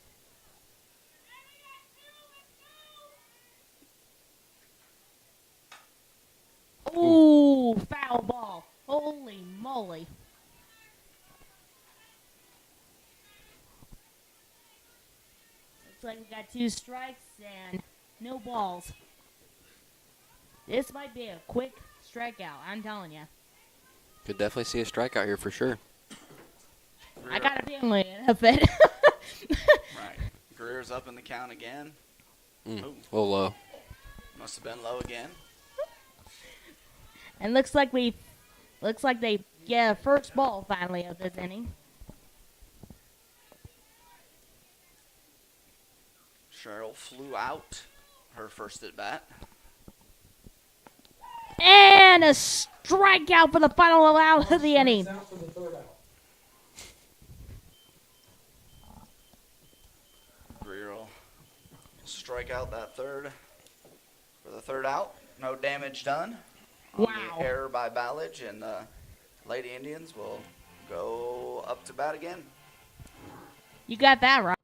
Ooh, foul ball. Holy moly. Looks like we got 2 strikes and no balls. This might be a quick strikeout, I'm telling you. could definitely see a strikeout here for sure. I got a feeling of it. Right. Greer's up in the count again. A Ooh. little low. Must have been low again. And looks like they get a first ball finally of this inning. Cheryl flew out her first at bat. And a strikeout for the final out of the inning. Out for the third out. Greer will strike out that third for the third out. No damage done. On Wow. The error by Ballage, and the Lady Indians will go up to bat again. You got that right.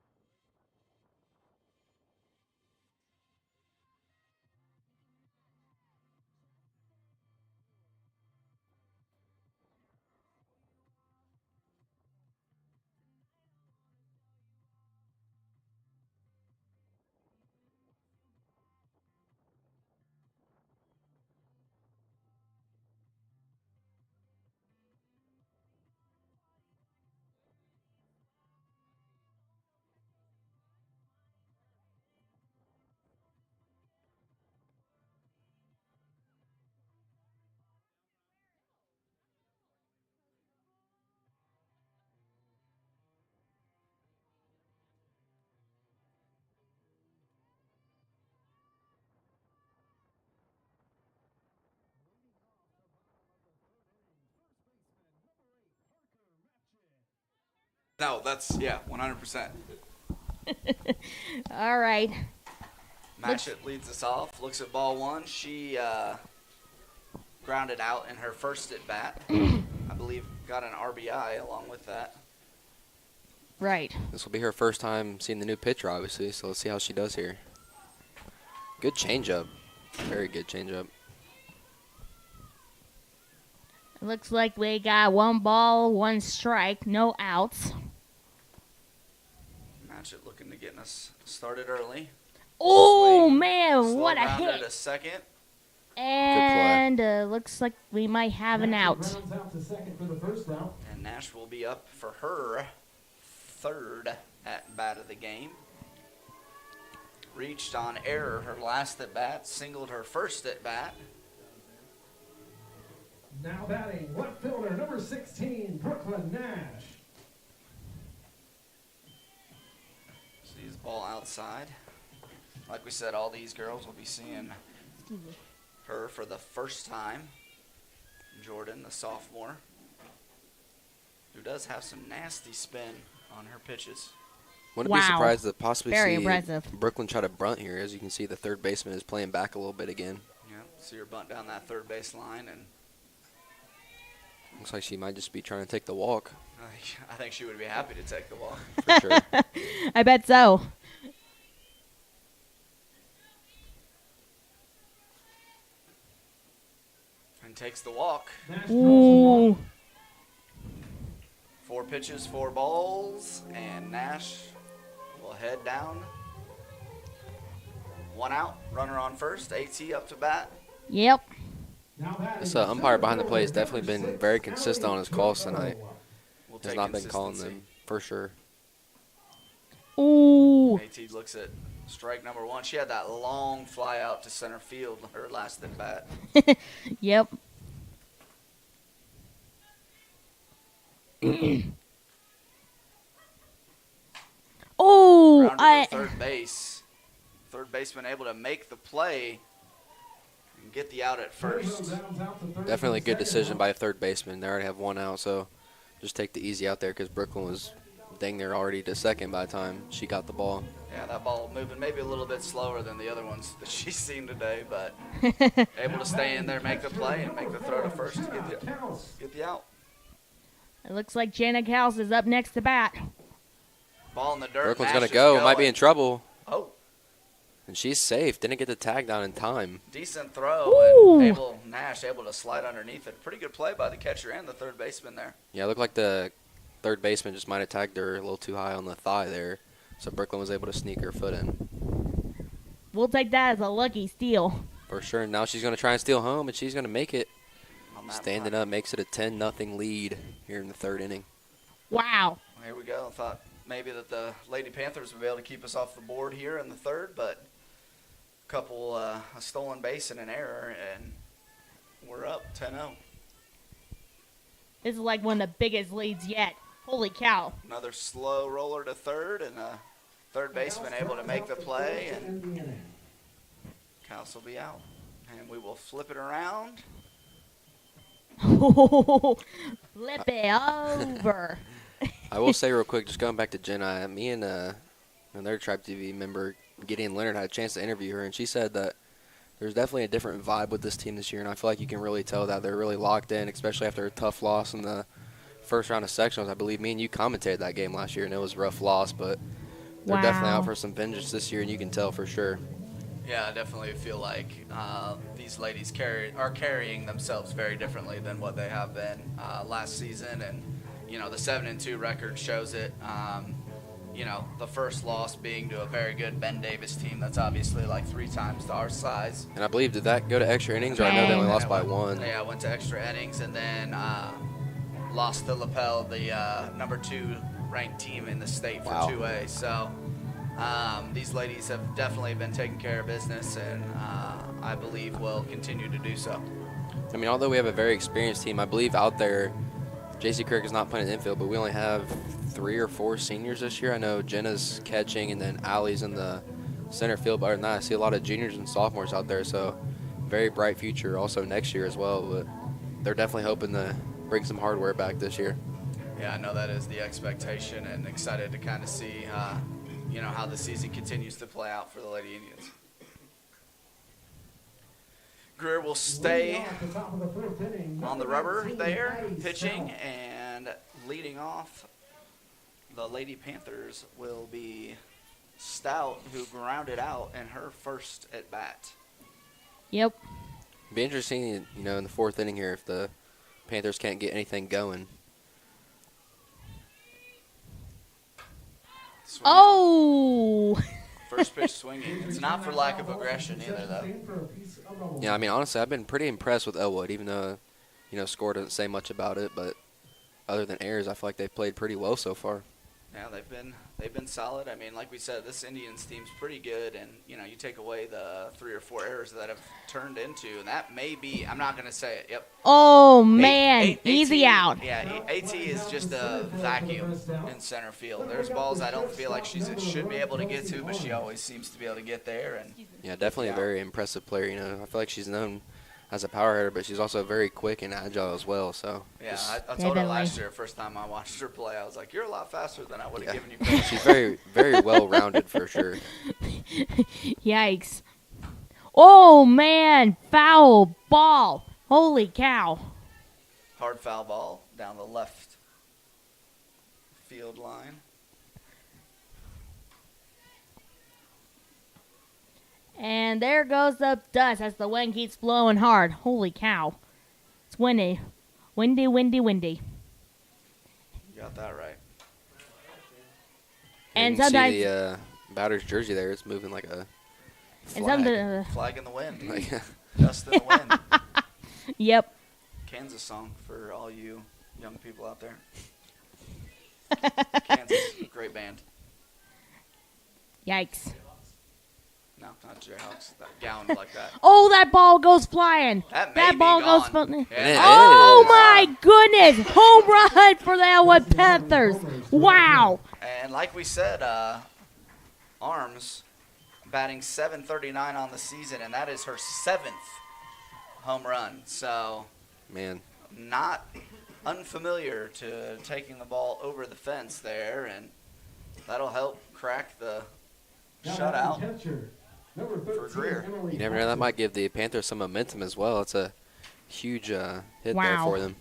No, that's, 100%. All right. Matchett leads us off. Looks at ball one. She grounded out in her first at bat. I believe got an RBI along with that. Right. This will be her first time seeing the new pitcher, obviously, so let's see how she does here. Good changeup. Very good changeup. Looks like we got 1 ball, 1 strike, no outs. Matchett looking to get us started early. Oh Swing. man, Slow what a grounder hit! to second. And looks like we might have an out. Rounds out to second for the first out. And Nash will be up for her third at bat of the game. Reached on error her last at bat, singled her first at bat. Now batting, left fielder, number 16, Brooklyn Nash. Sees the ball outside. Like we said, all these girls will be seeing her for the first time. Jordan, the sophomore, who does have some nasty spin on her pitches. Wouldn't be Wow. surprised to possibly Very see impressive. Brooklyn try to bunt here. As you can see, the third baseman is playing back a little bit again. Yeah, see her bunt down that third base line, and Looks like she might just be trying to take the walk. I think she would be happy to take the walk. For sure. I bet so. And takes the walk. Nash draws Ooh. one. 4 pitches, 4 balls, and Nash will head down. 1 out, runner on first, AT up to bat. Yep. Now batting, This umpire behind the plate has center definitely fielder, been very number consistent on his 6, calls Allie tonight. Trejo. Will Has take not been calling consistency. them, for sure. Ooh. AT looks at strike number 1. She had that long fly out to center field her last at bat. Yep. Oh, Grounded to third base. Third baseman able to make the play and get the out at first. Trejo rounds out to third Definitely a for the good second decision out. by a third baseman. They already have 1 out, so just take the easy out there because Brooklyn was dang near already to second by the time she got the ball. Yeah, that ball moving maybe a little bit slower than the other ones that she's seen today, but able to stay in there, make the play, and make the throw to first to get the out. It looks like Janet House is up next to bat. Ball in the dirt. Brooklyn's Nash going to is go. Might be going. in trouble. Oh, And she's safe. Didn't get the tag down in time. decent throw, Ooh. and Nash able to slide underneath it. Pretty good play by the catcher and the third baseman there. Yeah, it looked like the third baseman just might have tagged her a little too high on the thigh there. So Brooklyn was able to sneak her foot in. We'll take that as a lucky steal. For sure. Now she's going to try and steal home, and she's going to make it. On that Standing run. up makes it a 10-0 lead here in the third inning. Wow. Here we go. Thought maybe that the Lady Panthers would be able to keep us off the board here in the third, but a couple a stolen base and an error, and we're up 10-0. This is like one of the biggest leads yet. Holy cow. Another slow roller to third, and a third baseman able to make the play, and End the inning. Kels will be out. And we will flip it around. Flip it over. I will say real quick, just going back to Jenna, me and another TribeTV member, Gideon Leonard, had a chance to interview her, and she said that there's definitely a different vibe with this team this year, and I feel like you can really tell that they're really locked in, especially after a tough loss in the first round of sectionals. I believe me and you commentated that game last year, and it was a rough loss, but they're definitely Wow. out for some vengeance this year, and you can tell for sure. Yeah, I definitely feel like these ladies are carrying themselves very differently than what they have been last season, and the 7-2 record shows it. The first loss being to a very good Ben Davis team that's obviously like 3 times our size. And I believe, did that go to extra innings, or I know they only Dang. lost by 1? Yeah, went to extra innings, and then lost to LaPel, the number 2 ranked team in the state for Wow. 2A. So these ladies have definitely been taking care of business, and I believe will continue to do so. I mean, although we have a very experienced team, I believe out there, J.C. Kirk is not playing infield, but we only have 3 or 4 seniors this year. I know Jenna's catching, and then Allie's in the center field. But other than that, I see a lot of juniors and sophomores out there, so very bright future also next year as well. But they're definitely hoping to bring some hardware back this year. Yeah, I know that is the expectation, and excited to kind of see, how the season continues to play out for the Lady Indians. Greer will stay Leading off the top of the fourth inning, on the number rubber 19, there, Maddie pitching, Stout. and leading off the Lady Panthers will be Stout, who grounded out in her first at bat. Yep. Be interesting, in the fourth inning here if the Panthers can't get anything going. Swing Oh. First pitch swinging. It's not for lack of aggression either, though. Yeah, I mean, honestly, I've been pretty impressed with Elwood, even though, score doesn't say much about it. But other than errors, I feel like they've played pretty well so far. Yeah, they've been solid. I mean, like we said, this Indians team's pretty good, and you take away the 3 or 4 errors that have turned into, and that may be. I'm not gonna say it. Yep. Oh man, easy out. Yeah, AT is just a vacuum in center field. There's balls I don't feel like she should be able to get to, but she always seems to be able to get there. And yeah, definitely a very impressive player. I feel like she's known as a power hitter, but she's also very quick and agile as well. So yeah, I told her last year, first time I watched her play, I was like, "You're a lot faster than I would have given you credit." She's very, very well rounded for sure. Yikes! Oh man, foul ball! Holy cow! Hard foul ball down the left field line. And there goes the dust as the wind keeps blowing hard. Holy cow. It's windy. Windy, windy, windy. You got that right. And you can sometimes... see the batter's jersey there. It's moving like a flag. Flag in the wind. Dust in the wind. Yep. Kansas song for all you young people out there. Kansas, great band. Yikes. No, not Jayhawks. That gown like that. Oh, that ball goes flying. That ball gone. goes flying. Yeah. Oh, my goodness. Home run for the Elwood Panthers. Wow. And like we said, Arms batting .739 on the season, and that is her 7th home run. So, man, not unfamiliar to taking the ball over the fence there, and that'll help crack the shutout for Greer. You never know. That might give the Panthers some momentum as well. It's a huge hit there for them.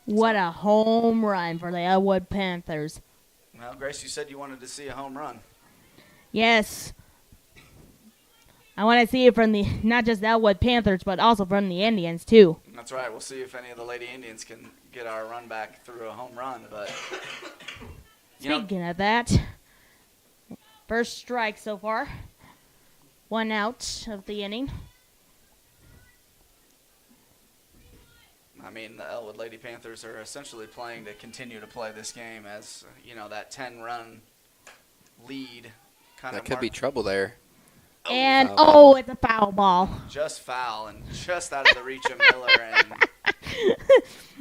What a home run for the Elwood Panthers. Well, Grace, you said you wanted to see a home run. Yes. I want to see it from not just the Elwood Panthers, but also from the Indians, too. That's right. We'll see if any of the Lady Indians can get our run back through a home run. But speaking of that, first strike so far. 1 out of the inning. I mean, the Elwood Lady Panthers are essentially playing to continue to play this game as, that 10-run lead kind of. That could be trouble there. And, it's a foul ball. Just foul and just out of the reach of Miller and.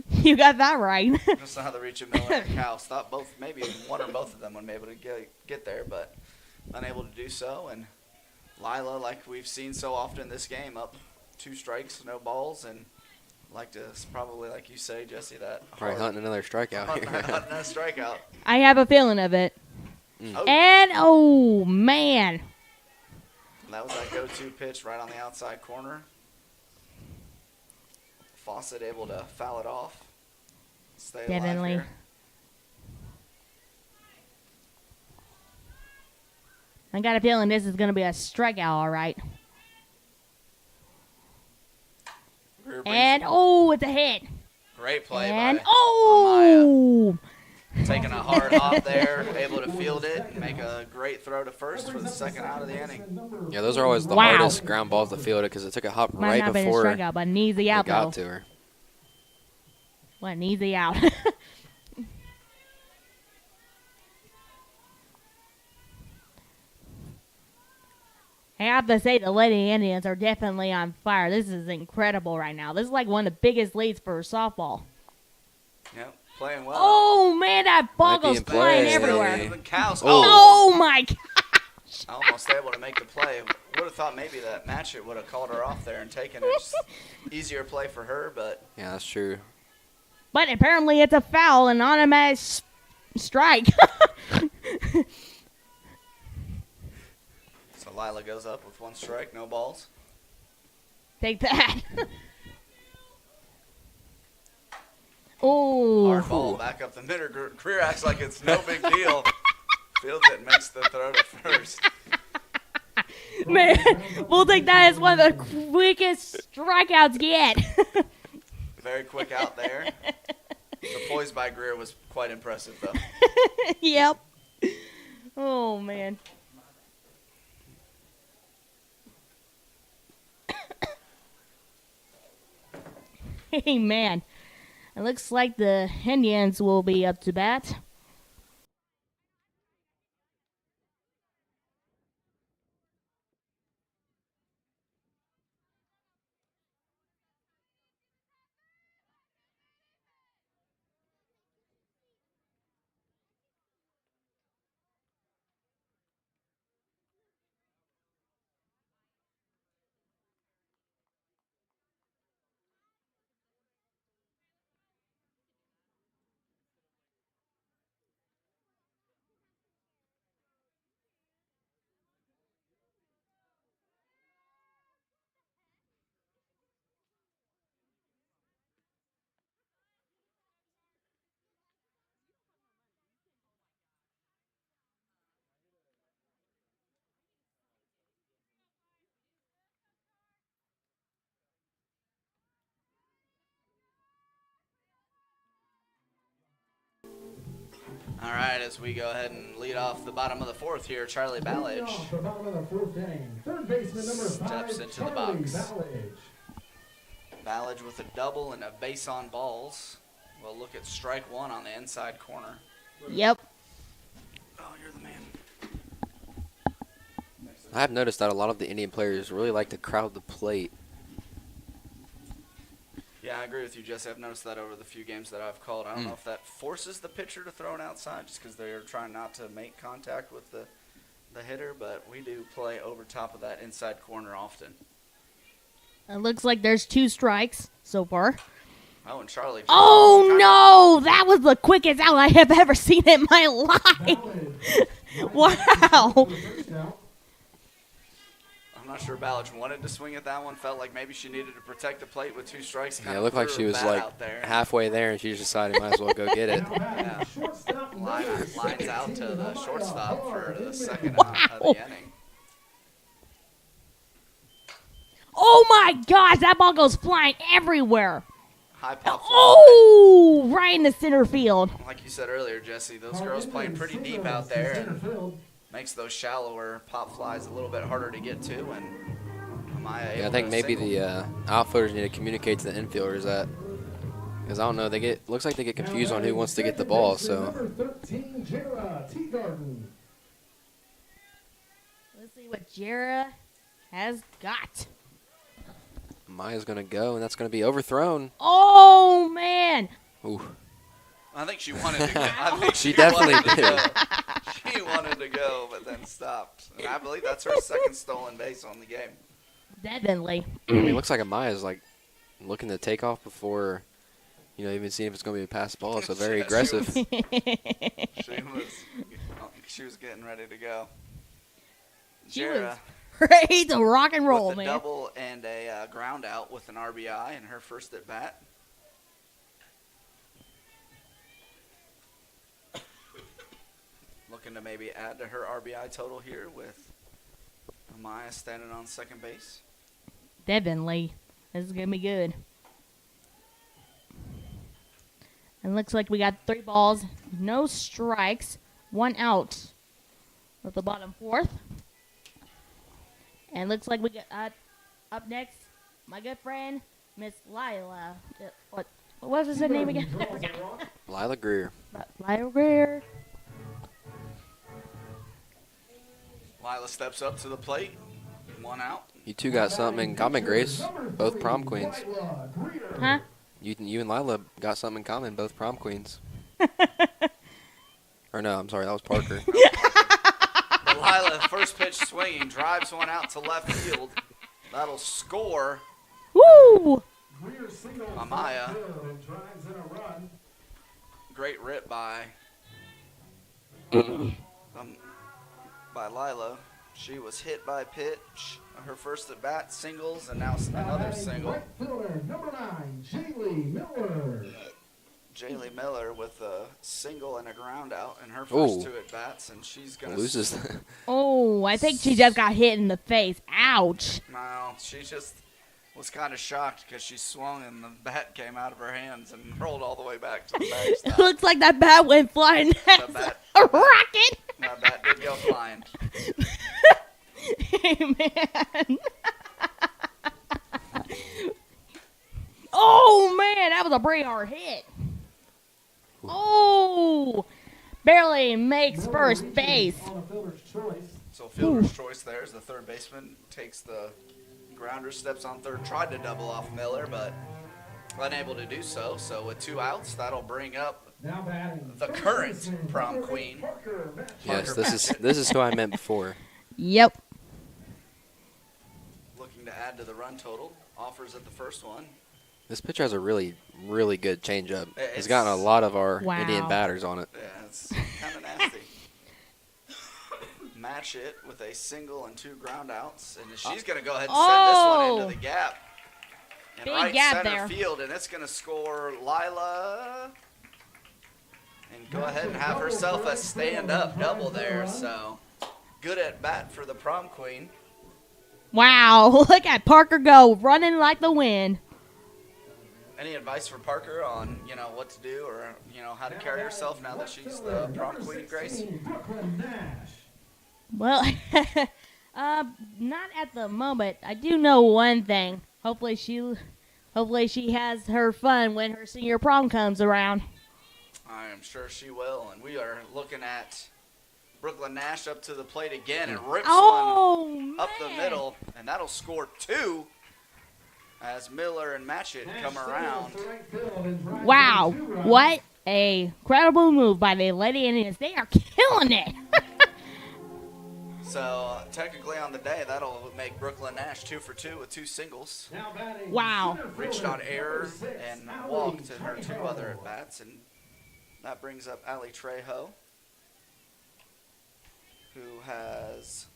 You got that right. Just out of the reach of Miller and Cows. Thought maybe one or both of them would be able to get there, but unable to do so. And Lila, like we've seen so often this game, up 2 strikes, no balls, and like to probably, like you say, Jesse, that right, hunting another strikeout here. Hunting another strikeout. I have a feeling of it. Oh. And, man. That was that go-to pitch right on the outside corner. Fawcett able to foul it off. Stay alive Definitely. here. I got a feeling this is going to be a strikeout, all right. And, it's a hit. Great play and, by oh! Amaya. Taking a hard hop there, able to field it and make a great throw to first for the 2nd out of the inning. Yeah, those are always the hardest ground balls to field it because it took a hop Might not before been a strikeout, but an easy out, it got though. to her. What an easy out. I have to say the Lady Indians are definitely on fire. This is incredible right now. This is like one of the biggest leads for softball. Yep, playing well. Oh, man, that ball Might be goes in flying play. everywhere. The Cows. Oh, my gosh. Almost able to make the play. Would have thought maybe that Matchett would have called her off there and taken it. Just easier play for her, but. Yeah, that's true. But apparently it's a foul, an automatic strike. So Lila goes up with 1 strike, no balls. Take that. Oh. Hard ball back up the middle. Greer acts like it's no big deal. Fields it, makes the throw to first. Man, we'll take that as one of the quickest strikeouts yet. Very quick out there. The poise by Greer was quite impressive, though. Yep. Oh, man. Hey, man. It looks like the Indians will be up to bat. All right, as we go ahead and lead off the bottom of the fourth here, Charlie Leading Ballage off the bottom of the fourth inning, third baseman number steps 5, into the Charlie box. Ballage. Ballage with a double and a base on balls. We'll look at strike one on the inside corner. Yep. Oh, you're the man. I have noticed that a lot of the Indian players really like to crowd the plate. Yeah, I agree with you, Jesse. I've noticed that over the few games that I've called. I don't know if that forces the pitcher to throw it outside just because they're trying not to make contact with the hitter, but we do play over top of that inside corner often. It looks like there's 2 strikes so far. Oh, and Charlie. Oh, kinda- no! That was the quickest out I have ever seen in my life. Ballage. Wow. First out. I'm not sure Ballage wanted to swing at that one. Felt like maybe she needed to protect the plate with 2 strikes. Yeah, Kinda it looked like threw she her was bat like out there. halfway there, and she just decided might as well go get it. Now batting, Yeah. shortstop number Lines 6, out to the Tina shortstop for Hard the in second there. of the inning. Oh, my gosh. That ball goes flying everywhere. High pop fly. Oh, right in the center field. Like you said earlier, Jesse, those Hard girls in playing there, pretty deep singles out to there center and field. makes those shallower pop flies a little bit harder to get to. And Amaya Yeah, I able think to maybe single. the outfielders need to communicate to the infielders that, because I don't know, looks like they get confused on who wants to get the ball. So Number 13, Jara Teagarden. Let's see what Jara has got. Maya's gonna go, and that's gonna be overthrown. Oh, man. Ooh, I think she wanted to go. I think She definitely wanted to did. go. She wanted to go, but then stopped. And I believe that's her second stolen base on the game. Definitely. I mean, it looks like Amaya's like looking to take off before, even seeing if it's gonna be a pass ball. So very Yeah, she aggressive. She was getting ready to go. She was Jara ready to rock and roll, with a man. double and a ground out with an RBI in her first at bat. Looking to maybe add to her RBI total here with Amaya standing on second base. Definitely. This is going to be good. And looks like we got 3 balls, no strikes, 1 out with the bottom fourth. And looks like we got up next, my good friend, Miss Lila. What was her name again? I forgot. Lila Greer. Lila Greer. Lila steps up to the plate. 1 out. You two got something in common, Grace. Both prom queens. Huh? You and Lila got something in common. Both prom queens. Or no, I'm sorry, that was Parker. But Lila, first pitch swinging, drives 1 out to left field. That'll score. Woo! Amaya. Great rip by Lila. She was hit by pitch. Her first at bat, singles, and now another single. Right fielder, number 9, Jaylee Miller. Jaylee Miller with a single and a ground out in her first Ooh. 2 at bats, and she's gonna Loses. Oh, I think she just got hit in the face. Ouch. No, she just was kind of shocked because she swung and the bat came out of her hands and rolled all the way back to the It backstop. looks like that bat went flying as bat- a rocket. That bat did go flying. Hey, man. Oh, man, that was a pretty hard hit. Oh, barely makes first base. On a fielder's choice. So fielder's choice there as the third baseman takes the grounder, steps on third, tried to double off Miller, but unable to do so. So with 2 outs, that'll bring up Now batting. the current prom queen. Yes, this is who I meant before. Yep. Looking to add to the run total. Offers at the first one. This pitcher has a really, really good changeup. It's- He's gotten a lot of our Wow. Indian batters on it. Yeah, it's kind of nasty. Match it with a single and 2 ground outs. And she's going to go ahead and send this one into the gap. In Big right gap center there. field, and it's going to score Lila. And go ahead and have herself a stand-up double there. So good at bat for the prom queen. Wow, look at Parker go, running like the wind. Any advice for Parker on, what to do or, how to carry herself now that she's the prom queen, Grace? Brooklyn Nash. Well, not at the moment. I do know one thing. Hopefully she has her fun when her senior prom comes around. I am sure she will. And we are looking at Brooklyn Nash up to the plate again and rips one up the middle. And that'll score 2 as Miller and Matchett come around. Wow, what a incredible move by the Lady Indians. They are killing it. So technically on the day, that'll make Brooklyn Nash 2 for 2 with 2 singles. Now batting. Wow. Reached on error and walked in her 2 other at-bats. And that brings up Allie Trejo, who has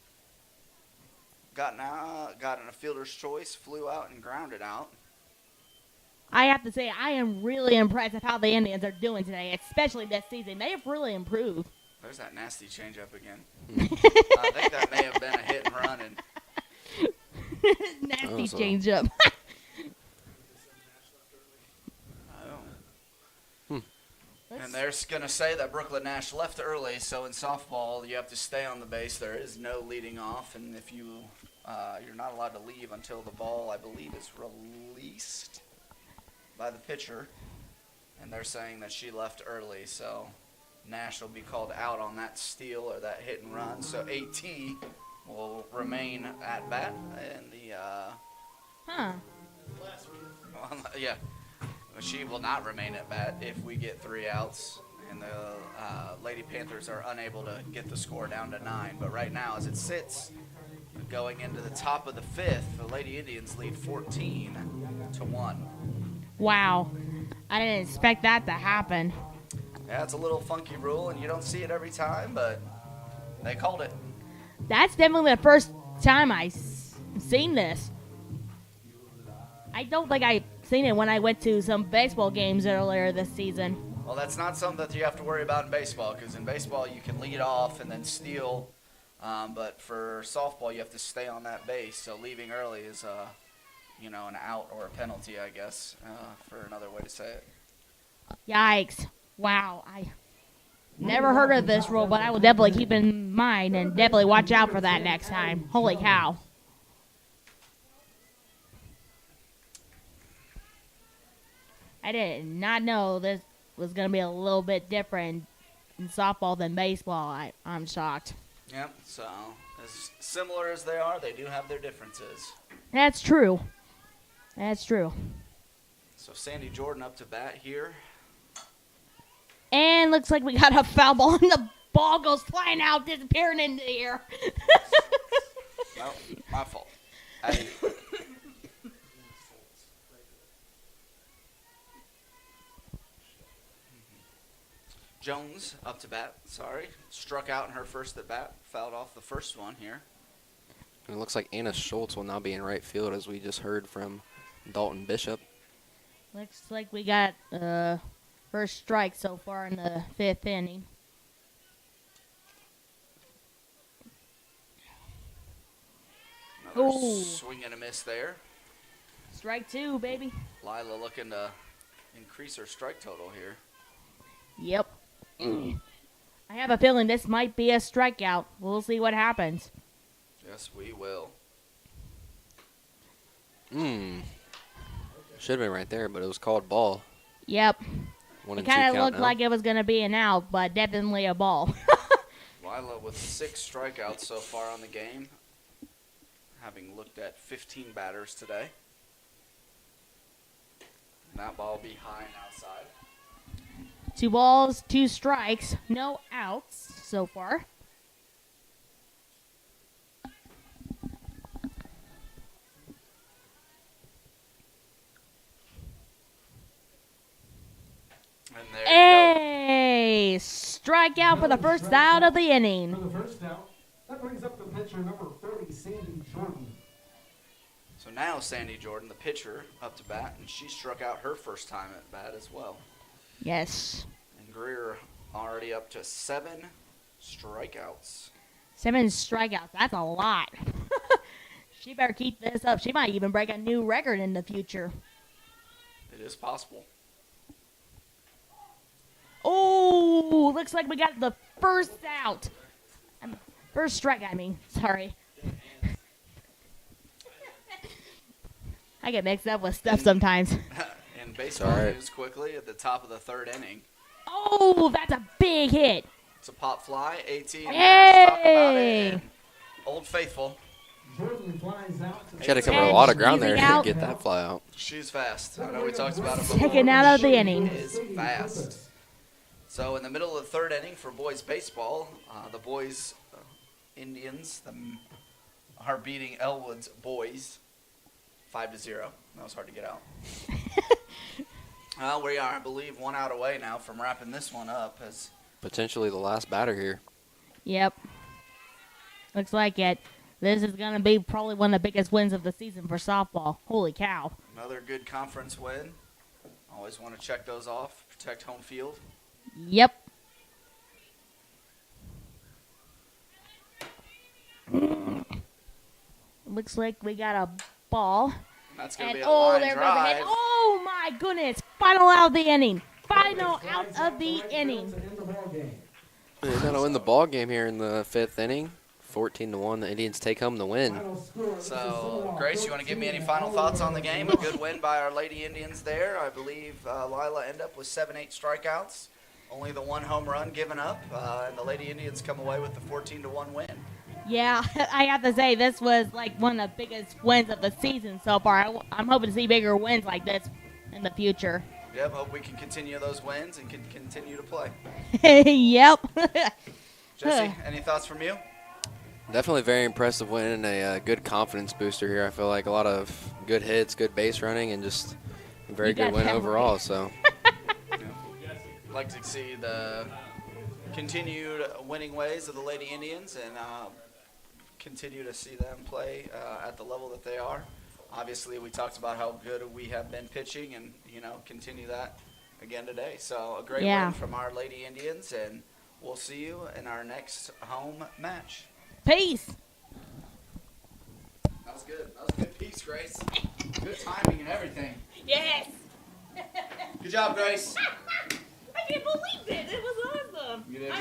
gotten a fielder's choice, flew out, and grounded out. I have to say, I am really impressed with how the Indians are doing today, especially this season. They have really improved. There's that nasty changeup again. I think that may have been a hit and run. And Nasty so. changeup. And they're going to say that Brooklyn Nash left early, so in softball you have to stay on the base. There is no leading off, and if you're not allowed to leave until the ball, I believe, is released by the pitcher. And they're saying that she left early, so Nash will be called out on that steal or that hit and run. So AT will remain at bat in the Huh. yeah. She will not remain at bat if we get 3 outs, and the Lady Panthers are unable to get the score down to 9. But right now, as it sits, going into the top of the 5th, the Lady Indians lead 14-1. Wow. I didn't expect that to happen. Yeah, it's a little funky rule, and you don't see it every time, but they called it. That's definitely the first time I've seen this. I don't think I've seen it when I went to some baseball games earlier this season. Well, that's not something that you have to worry about in baseball, because in baseball you can lead off and then steal, but for softball you have to stay on that base. So leaving early is, an out or a penalty, I guess, for another way to say it. Yikes. Wow. I never heard of this rule, but I will definitely keep it in mind and definitely watch out for that next time. Holy cow. I did not know this was going to be a little bit different in softball than baseball. I'm shocked. Yep, so as similar as they are, they do have their differences. That's true. That's true. So Sandy Jordan up to bat here. And looks like we got a foul ball, and the ball goes flying out, disappearing in the air. No, my fault. Jones up to bat, struck out in her first at bat, fouled off the first one here. And it looks like Anna Schultz will now be in right field, as we just heard from Dalton Bishop. Looks like we got first strike so far in the 5th inning. Another Ooh. swing and a miss there. Strike 2, baby. Lila looking to increase her strike total here. Yep. I have a feeling this might be a strikeout. We'll see what happens. Yes, we will. Should have been right there, but it was called ball. Yep. One It and two kind of count looked now. like it was going to be an out, but definitely a ball. Lila with 6 strikeouts so far on the game, having looked at 15 batters today. And that ball will be high and outside. 2 balls, 2 strikes, no outs so far. And there you go. Hey, strikeout for the first out of the For inning. the first out, that brings up the pitcher, number 40, Sandy Jordan. So now Sandy Jordan, the pitcher, up to bat, and she struck out her first time at bat as well. Yes. And Greer already up to 7 strikeouts. 7 strikeouts. That's a lot. She better keep this up. She might even break a new record in the future. It is possible. Oh, looks like we got the first out. First strike, I mean. Sorry. I get mixed up with stuff sometimes. And baseball Sorry. news quickly at the top of the 3rd inning. Oh, that's a big hit. It's a pop fly. AT and Hey! talk about it. And Old Faithful. Jordan flies out to She had to cover And a lot of ground there easing to out. get that fly out. She's fast. I know we talked about it before. Second out of the She inning. is fast. So in the middle of the 3rd inning for boys baseball, the boys Indians are beating Elwood's boys 5-0. That was hard to get out. We are, I believe, 1 out away now from wrapping this one up. As Potentially the last batter here. Yep. Looks like it. This is going to be probably one of the biggest wins of the season for softball. Holy cow. another good conference win. Always want to check those off. Protect home field. Yep. Looks like we got a ball. That's going to And be a line there goes the hit. drive. Oh my goodness. Final out of the inning. Final out of the inning. To end the ball game. They're going to win the ball game here in the 5th inning. 14-1. The Indians take home the win. Final score, So, Grace, you want to give me any final thoughts on the game? A good win by our Lady Indians there. I believe Lila ended up with 7-8 strikeouts. Only the 1 home run given up, and the Lady Indians come away with the 14-1 win. Yeah, I have to say this was like one of the biggest wins of the season so far. I'm hoping to see bigger wins like this in the future. Yep, hope we can continue those wins and can continue to play. Yep. Jesse, any thoughts from you? Definitely very impressive win and a good confidence booster here. I feel like a lot of good hits, good base running, and just a very You good got win that overall. right. So Like to see the continued winning ways of the Lady Indians and continue to see them play at the level that they are. Obviously, we talked about how good we have been pitching and, continue that again today. So a great Yeah. win from our Lady Indians, and we'll see you in our next home match. Peace. That was good. That was a good piece, Grace. Good timing and everything. Yes. Good job, Grace. I can't believe it. It was awesome. You did